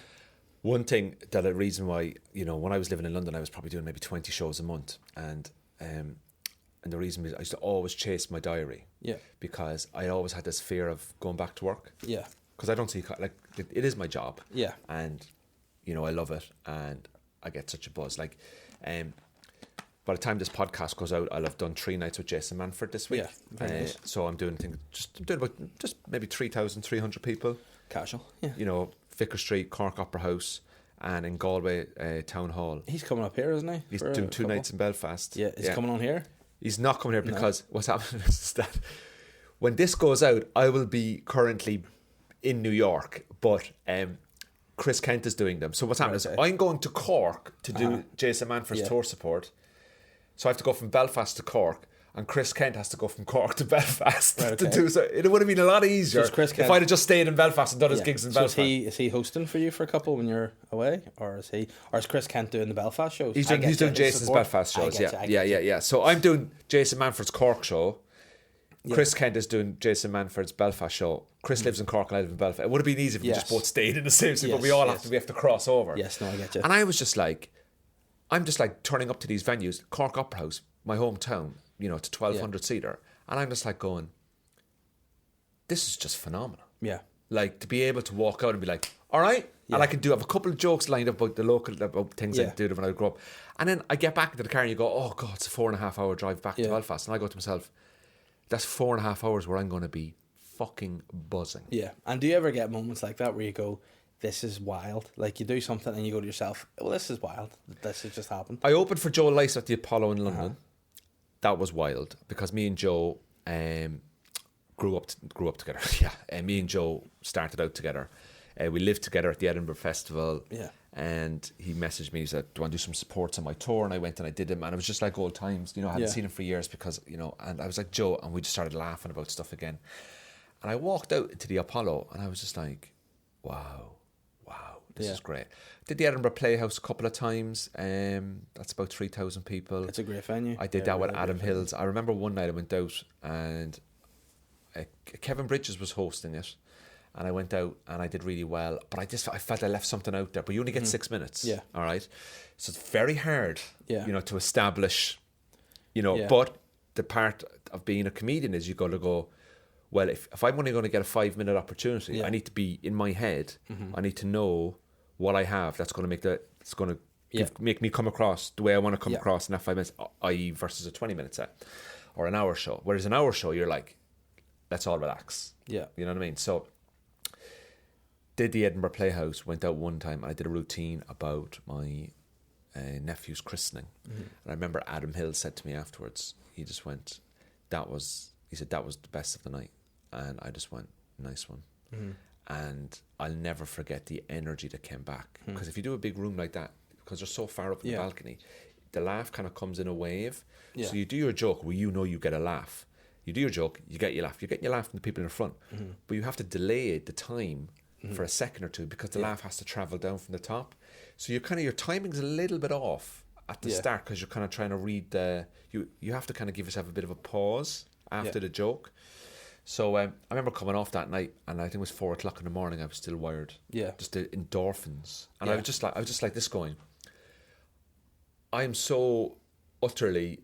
one thing that a reason why when I was living in London, I was probably doing maybe 20 shows a month, and the reason is I used to always chase my diary. Yeah. Because I always had this fear of going back to work. Yeah. Because I don't see, like, it is my job. Yeah. And, I love it, and I get such a buzz. Like, by the time this podcast goes out, I'll have done 3 nights with Jason Manford this week. Yeah. Nice. So I'm doing about just maybe 3,300 people. Casual. Yeah. Vicar Street, Cork Opera House, and in Galway Town Hall. He's coming up here, isn't he? He's doing 2 nights in Belfast. Yeah. Is he coming on here? He's not coming here because what's happening is that when this goes out, I will be currently in New York, but Chris Kent is doing them. So what's happening is I'm going to Cork to do Jason Manford's tour support. So I have to go from Belfast to Cork, and Chris Kent has to go from Cork to Belfast to do so. It would have been a lot easier if I'd have just stayed in Belfast and done his gigs in Belfast. Is he hosting for you for a couple when you're away, or is Chris Kent doing the Belfast shows? He's doing Jason's Belfast shows. Yeah. So I'm doing Jason Manford's Cork show. Chris Kent is doing Jason Manford's Belfast show. Chris lives in Cork and I live in Belfast. It would have been easy if we just both stayed in the same city, but we have to cross over. Yes, no, I get you. And I was just like, I'm just like turning up to these venues, Cork Opera House, my hometown, to 1,200 seater, and I'm just like going, this is just phenomenal. Yeah. Like, to be able to walk out and be like, all right. Yeah. And I can have a couple of jokes lined up about about things I did when I grew up. And then I get back into the car and you go, oh, God, it's a 4.5 hour drive back to Belfast. And I go to myself, that's 4.5 hours where I'm going to be fucking buzzing. Yeah. And do you ever get moments like that where you go, this is wild? Like, you do something and you go to yourself, well, this is wild. This has just happened. I opened for Joe Lyce at the Apollo in London. That was wild because me and Joe grew up together. Me and Joe started out together. We lived together at the Edinburgh Festival. Yeah. And he messaged me, he said, do you want to do some supports on my tour? And I went and I did them, and it was just like old times, I hadn't seen him for years because, and I was like, Joe, and we just started laughing about stuff again. And I walked out to the Apollo and I was just like, wow, this is great. Did the Edinburgh Playhouse a couple of times. That's about 3,000 people. It's a great venue. I did that with Adam Hills. I remember one night I went out and Kevin Bridges was hosting it. And I went out and I did really well, but I felt I left something out there. But you only get 6 minutes, all right. So it's very hard, to establish, But the part of being a comedian is you got to go. Well, if I'm only going to get a 5-minute opportunity, I need to be in my head. I need to know what I have. That's going to make me come across the way I want to come across in that 5 minutes, i.e. versus a 20-minute set or an hour show. Whereas an hour show, you're like, let's all relax. Yeah, you know what I mean. So. Did the Edinburgh Playhouse, went out one time and I did a routine about my nephew's christening. And I remember Adam Hill said to me afterwards, he just went, he said that was the best of the night. And I just went, nice one. And I'll never forget the energy that came back. Because if you do a big room like that, because they're so far up in the balcony, the laugh kind of comes in a wave. So you do your joke where you get a laugh. You do your joke, you get your laugh. You're getting your laugh from the people in the front. But you have to delay the time for a second or two because the laugh has to travel down from the top. So your timing's a little bit off at the start because you're kind of trying to read you have to kind of give yourself a bit of a pause after the joke. So I remember coming off that night and I think it was 4:00 in the morning. I was still wired. Yeah. Just the endorphins. And I was just like this going, I am so utterly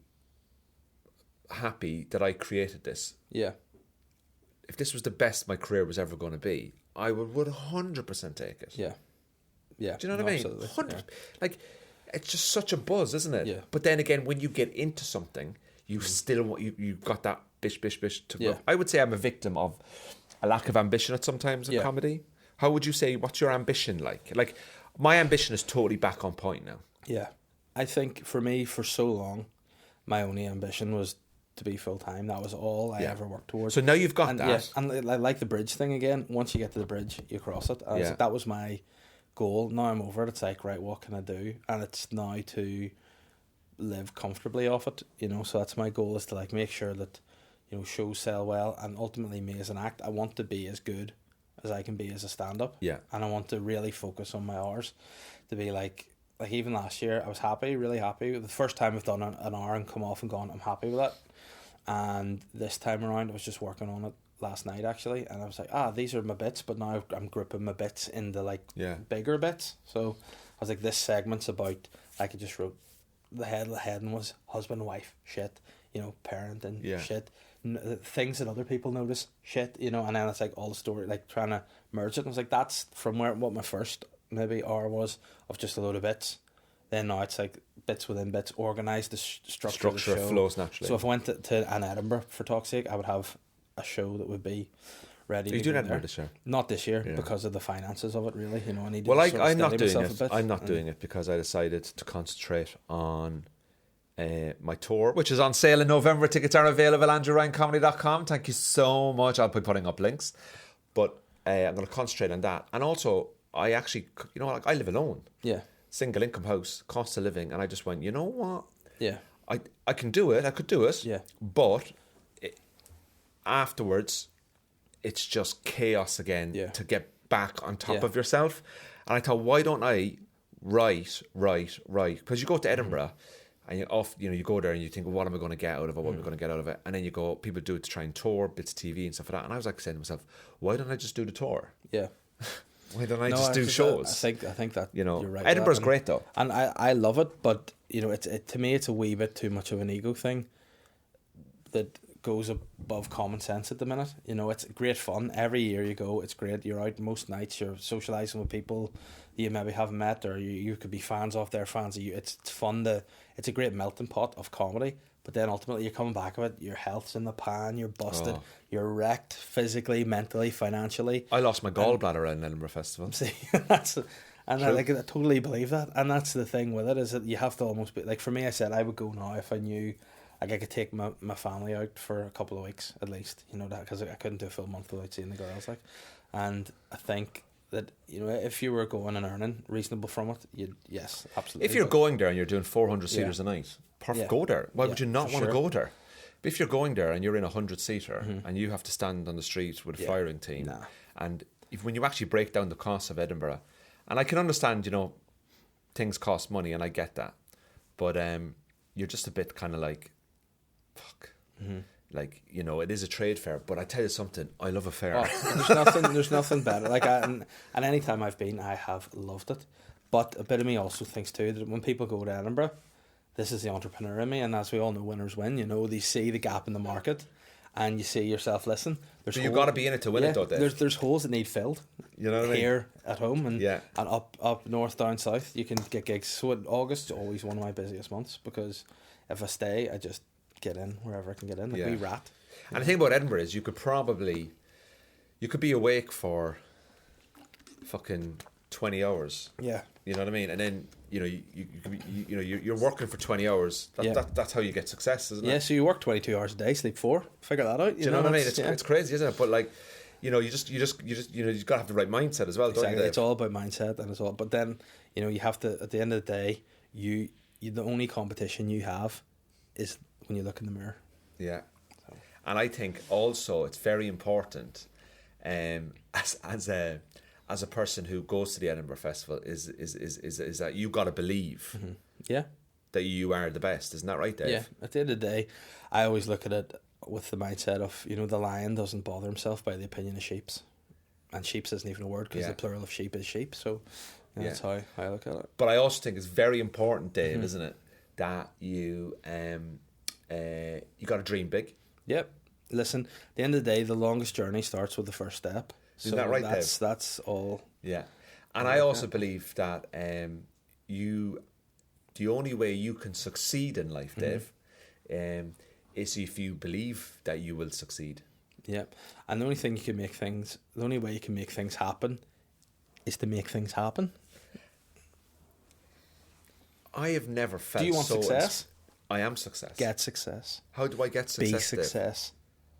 happy that I created this. Yeah. If this was the best my career was ever going to be, I would 100% take it. Yeah. Yeah. Do you know what I mean? Absolutely. 100. Yeah. Like, it's just such a buzz, isn't it? Yeah. But then again, when you get into something, you still you've got that bish to go. I would say I'm a victim of a lack of ambition at sometimes in comedy. How would you say, what's your ambition like? Like, my ambition is totally back on point now. Yeah. I think for me, for so long, my only ambition was to be full-time. That was all I ever worked towards. So now you've got that. Yeah, and I like the bridge thing again. Once you get to the bridge, you cross it. And that was my goal. Now I'm over it. It's like, right, what can I do? And it's now to live comfortably off it, So that's my goal, is to like make sure that, shows sell well, and ultimately me as an act, I want to be as good as I can be as a stand-up. Yeah. And I want to really focus on my hours, to be like even last year, I was really happy. The first time I've done an hour and come off and gone, I'm happy with that. And this time around, I was just working on it last night, actually. And I was like, these are my bits, but now I'm grouping my bits into, bigger bits. So I was like, this segment's about, I just wrote, the heading was husband, wife, shit, parenting, shit, things that other people notice, shit, and then it's like all the story, like trying to merge it. And I was like, that's from what my first maybe hour was, of just a load of bits. Then now it's like bits within bits, organised, the structure of the show. Flows naturally. So if I went to an Edinburgh, for talk's sake, I would have a show that would be ready. Are you doing Edinburgh this year? Not this year, because of the finances of it, really. I need to I'm not doing it. I'm not doing it because I decided to concentrate on my tour, which is on sale in November. Tickets are available at andrewryancomedy.com. Thank you so much. I'll be putting up links. But I'm going to concentrate on that. And also, I actually, I live alone. Yeah. Single income house, cost of living, and I just went, you know what? Yeah. I can do it. I could do it. Yeah. But afterwards, it's just chaos again to get back on top of yourself. And I thought, why don't I write? Because you go to Edinburgh and you go there and you think, well, what am I going to get out of it? What am I going to get out of it? And then you go, people do it to try and tour, bits of TV and stuff like that. And I was like saying to myself, why don't I just do the tour? Yeah. Why don't I just do shows? I think that you're right. Edinburgh's great though, and I love it. But to me, it's a wee bit too much of an ego thing. That goes above common sense at the minute. You know, it's great fun. Every year you go, it's great. You're out most nights, you're socialising with people you maybe haven't met, or you could be fans of their fans of you. It's fun it's a great melting pot of comedy. But then ultimately you're coming back of it, your health's in the pan, you're busted, you're wrecked physically, mentally, financially. I lost my gallbladder around Edinburgh Festival. See, I totally believe that. And that's the thing with it, is that you have to almost be, like for me, I said I would go now if I knew like I could take my family out for a couple of weeks at least, you know, that, because I couldn't do a full month without seeing the girls, like. And I think that, you know, if you were going and earning reasonable from it, yes, absolutely. If you're going there and you're doing 400 seaters a night, perfect, go there. Why would you not want to go there? But if you're going there and you're in a 100-seater and you have to stand on the street with a firing team, and when you actually break down the costs of Edinburgh, and I can understand, you know, things cost money, and I get that, but you're just a bit kind of like, fuck. Like, you know, it is a trade fair, but I tell you something, I love a fair. There's nothing better. Like, and any time I've been, I have loved it. But a bit of me also thinks too that when people go to Edinburgh, this is the entrepreneur in me, and as we all know, winners win. You know, they see the gap in the market, and you see yourself. Listen, so you've got to be in it to win it, though. Dave. There's holes that need filled. You know what I mean? Here at home and up north, down south, you can get gigs. So August is always one of my busiest months, because if I stay, I just get in wherever I can get in. Like we rat. And the thing about Edinburgh is you could be awake for fucking 20 hours. Yeah. You know what I mean? And then, you know, you're working for 20 hours. That's how you get success, isn't it? Yeah, so you work 22 hours a day, sleep 4. Figure that out. Do you know what I mean? It's crazy, isn't it? But like, you know, you just you've got to have the right mindset as well, don't you? It's all about mindset, and it's all. But then, you know, you have to, at the end of the day, you the only competition you have is when you look in the mirror. Yeah. So. And I think also it's very important, as a person who goes to the Edinburgh Festival, is that you got to believe that you are the best. Isn't that right, Dave? Yeah. At the end of the day, I always look at it with the mindset of, you know, the lion doesn't bother himself by the opinion of sheeps, and sheeps isn't even a word, because the plural of sheep is sheep. So that's how I look at it. But I also think it's very important, Dave, isn't it, that you got to dream big. Yep. Listen, at the end of the day, the longest journey starts with the first step. Isn't that right, Dave? That's all. Yeah. And I also believe that the only way you can succeed in life, Dave, is if you believe that you will succeed. Yeah. And the only way you can make things happen is to make things happen. I have never felt. Do you want success? I am success. Get success. How do I get success? Be success. Dave?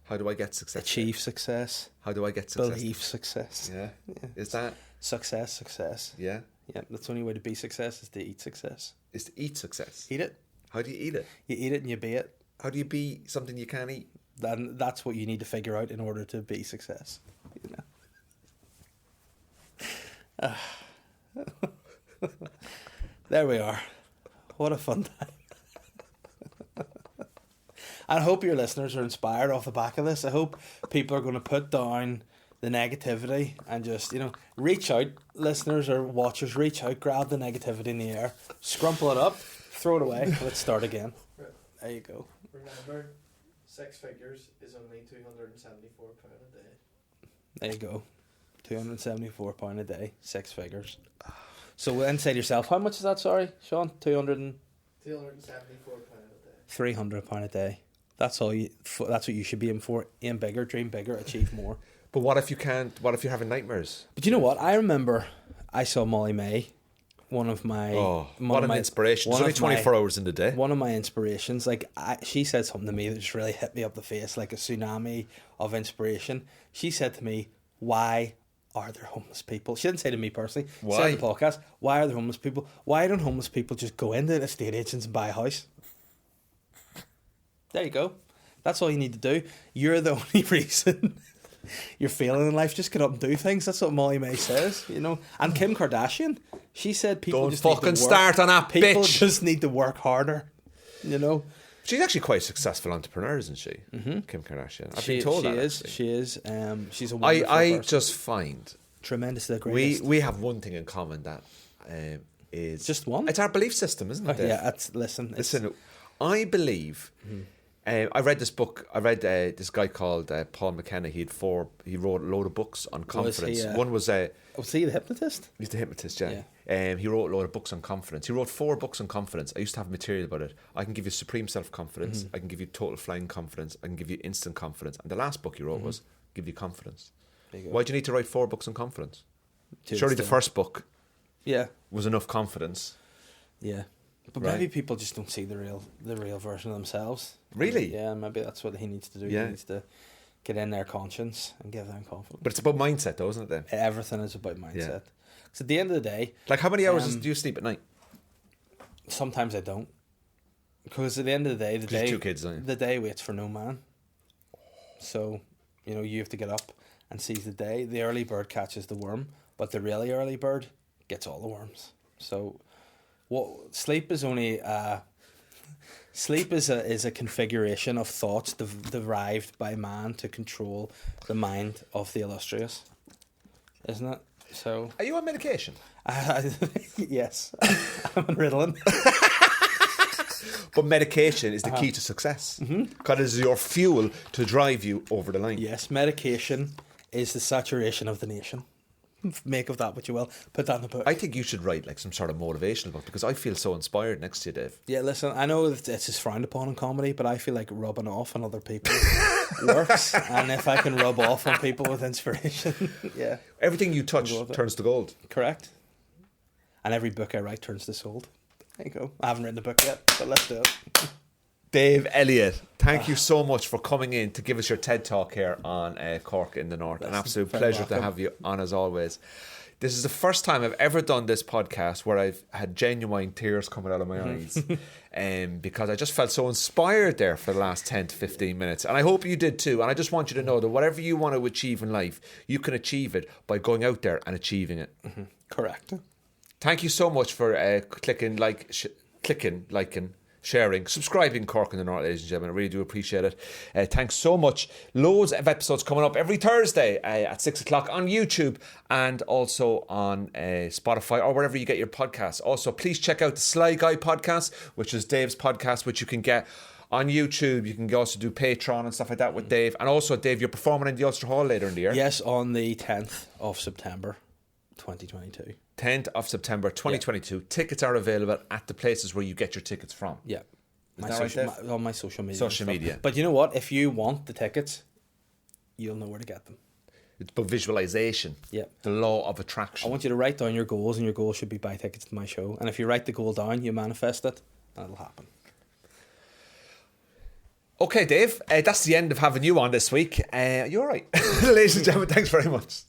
How do I get success? Achieve success. How do I get success? Believe success. Yeah. Is that success? Yeah. Yeah. That's the only way to be success, is to eat success. Is to eat success. Eat it. How do you eat it? You eat it and you be it. How do you be something you can't eat? Then that's what you need to figure out in order to be success. You know. There we are. What a fun time. I hope your listeners are inspired off the back of this. I hope people are going to put down the negativity and just, you know, reach out, listeners or watchers, reach out, grab the negativity in the air, scrumple it up, throw it away, let's start again. There you go. Remember, 6 figures is only £274 a day. There you go. £274 a day, 6 figures. So then say to yourself, how much is that, sorry, Sean? £274 a day. £300 a day. That's all that's what you should be aiming for. Aim bigger, dream bigger, achieve more. But what if you can't? What if you're having nightmares? But you know what? I remember I saw Molly May, one of my... what an inspiration. It's only 24 hours in the day. One of my inspirations. Like, she said something to me that just really hit me up the face, like a tsunami of inspiration. She said to me, why are there homeless people? She didn't say to me personally. Why? She said in the podcast, why are there homeless people? Why don't homeless people just go into estate agents and buy a house? There you go. That's all you need to do. You're the only reason you're failing in life. Just get up and do things. That's what Molly May says, you know. And Kim Kardashian, she said people don't just fucking need to work. Start on that people bitch. Just need to work harder, you know. She's actually quite a successful entrepreneur, isn't she? Mm-hmm. Kim Kardashian. I've been told she that. is. Actually. She is. She's a wonderful I person. just find Tremendously greatest. we have one thing in common that is just one. It's our belief system, isn't it? Yeah. Listen. I believe I read this book. I read this guy called Paul McKenna. He wrote a load of books on confidence. One was was he the hypnotist? He's the hypnotist, yeah. He wrote a load of books on confidence. He wrote 4 books on confidence. I used to have material about it. I can give you supreme self-confidence. I can give you total flying confidence. I can give you instant confidence. And the last book he wrote was Give You Confidence. Why do you need to write 4 books on confidence? Surely the first book was enough confidence. Yeah. But maybe people just don't see the real version of themselves. Really? Yeah, maybe that's what he needs to do. Yeah. He needs to get in their conscience and give them confidence. But it's about mindset though, isn't it then? Everything is about mindset. Yeah. Because at the end of the day... Like how many hours do you sleep at night? Sometimes I don't. Because at the end of the day... Because you have 2 kids, don't you? The day waits for no man. So, you have to get up and seize the day. The early bird catches the worm, but the really early bird gets all the worms. So... sleep is only sleep is a configuration of thoughts derived by man to control the mind of the illustrious, isn't it? So are you on medication? Yes, I'm on Ritalin. But medication is the key to success because it is your fuel to drive you over the line. Yes, medication is the saturation of the nation. Make of that what you will. Put that in the book. I think you should write like some sort of motivational book because I feel so inspired next to you, Dave. Yeah, listen, I know that it's just frowned upon in comedy, but I feel like rubbing off on other people works. And if I can rub off on people with inspiration, yeah. Everything you touch turns to gold. Correct. And every book I write turns to sold. There you go. I haven't written a book yet, but let's do it. Dave Elliott, thank you so much for coming in to give us your TED Talk here on Cork in the North. An absolute pleasure to have you on as always. This is the first time I've ever done this podcast where I've had genuine tears coming out of my eyes because I just felt so inspired there for the last 10 to 15 minutes. And I hope you did too. And I just want you to know that whatever you want to achieve in life, you can achieve it by going out there and achieving it. Correct. Thank you so much for clicking, liking, sharing, subscribing Cork in the North, ladies and gentlemen. I really do appreciate it. Thanks so much. Loads of episodes coming up every Thursday at 6 o'clock on YouTube and also on Spotify or wherever you get your podcasts. Also, please check out the Sly Guy podcast, which is Dave's podcast, which you can get on YouTube. You can also do Patreon and stuff like that with Dave. And also, Dave, you're performing in the Ulster Hall later in the year. Yes, on the 10th of September 2022. 10th of September 2022. Yeah. Tickets are available at the places where you get your tickets from. Yeah. On my social media. Social media. But you know what? If you want the tickets, you'll know where to get them. It's about visualization. Yeah. The law of attraction. I want you to write down your goals, and your goal should be buy tickets to my show. And if you write the goal down, you manifest it, and it'll happen. Okay, Dave. That's the end of having you on this week. You're all right. Ladies and gentlemen, thanks very much.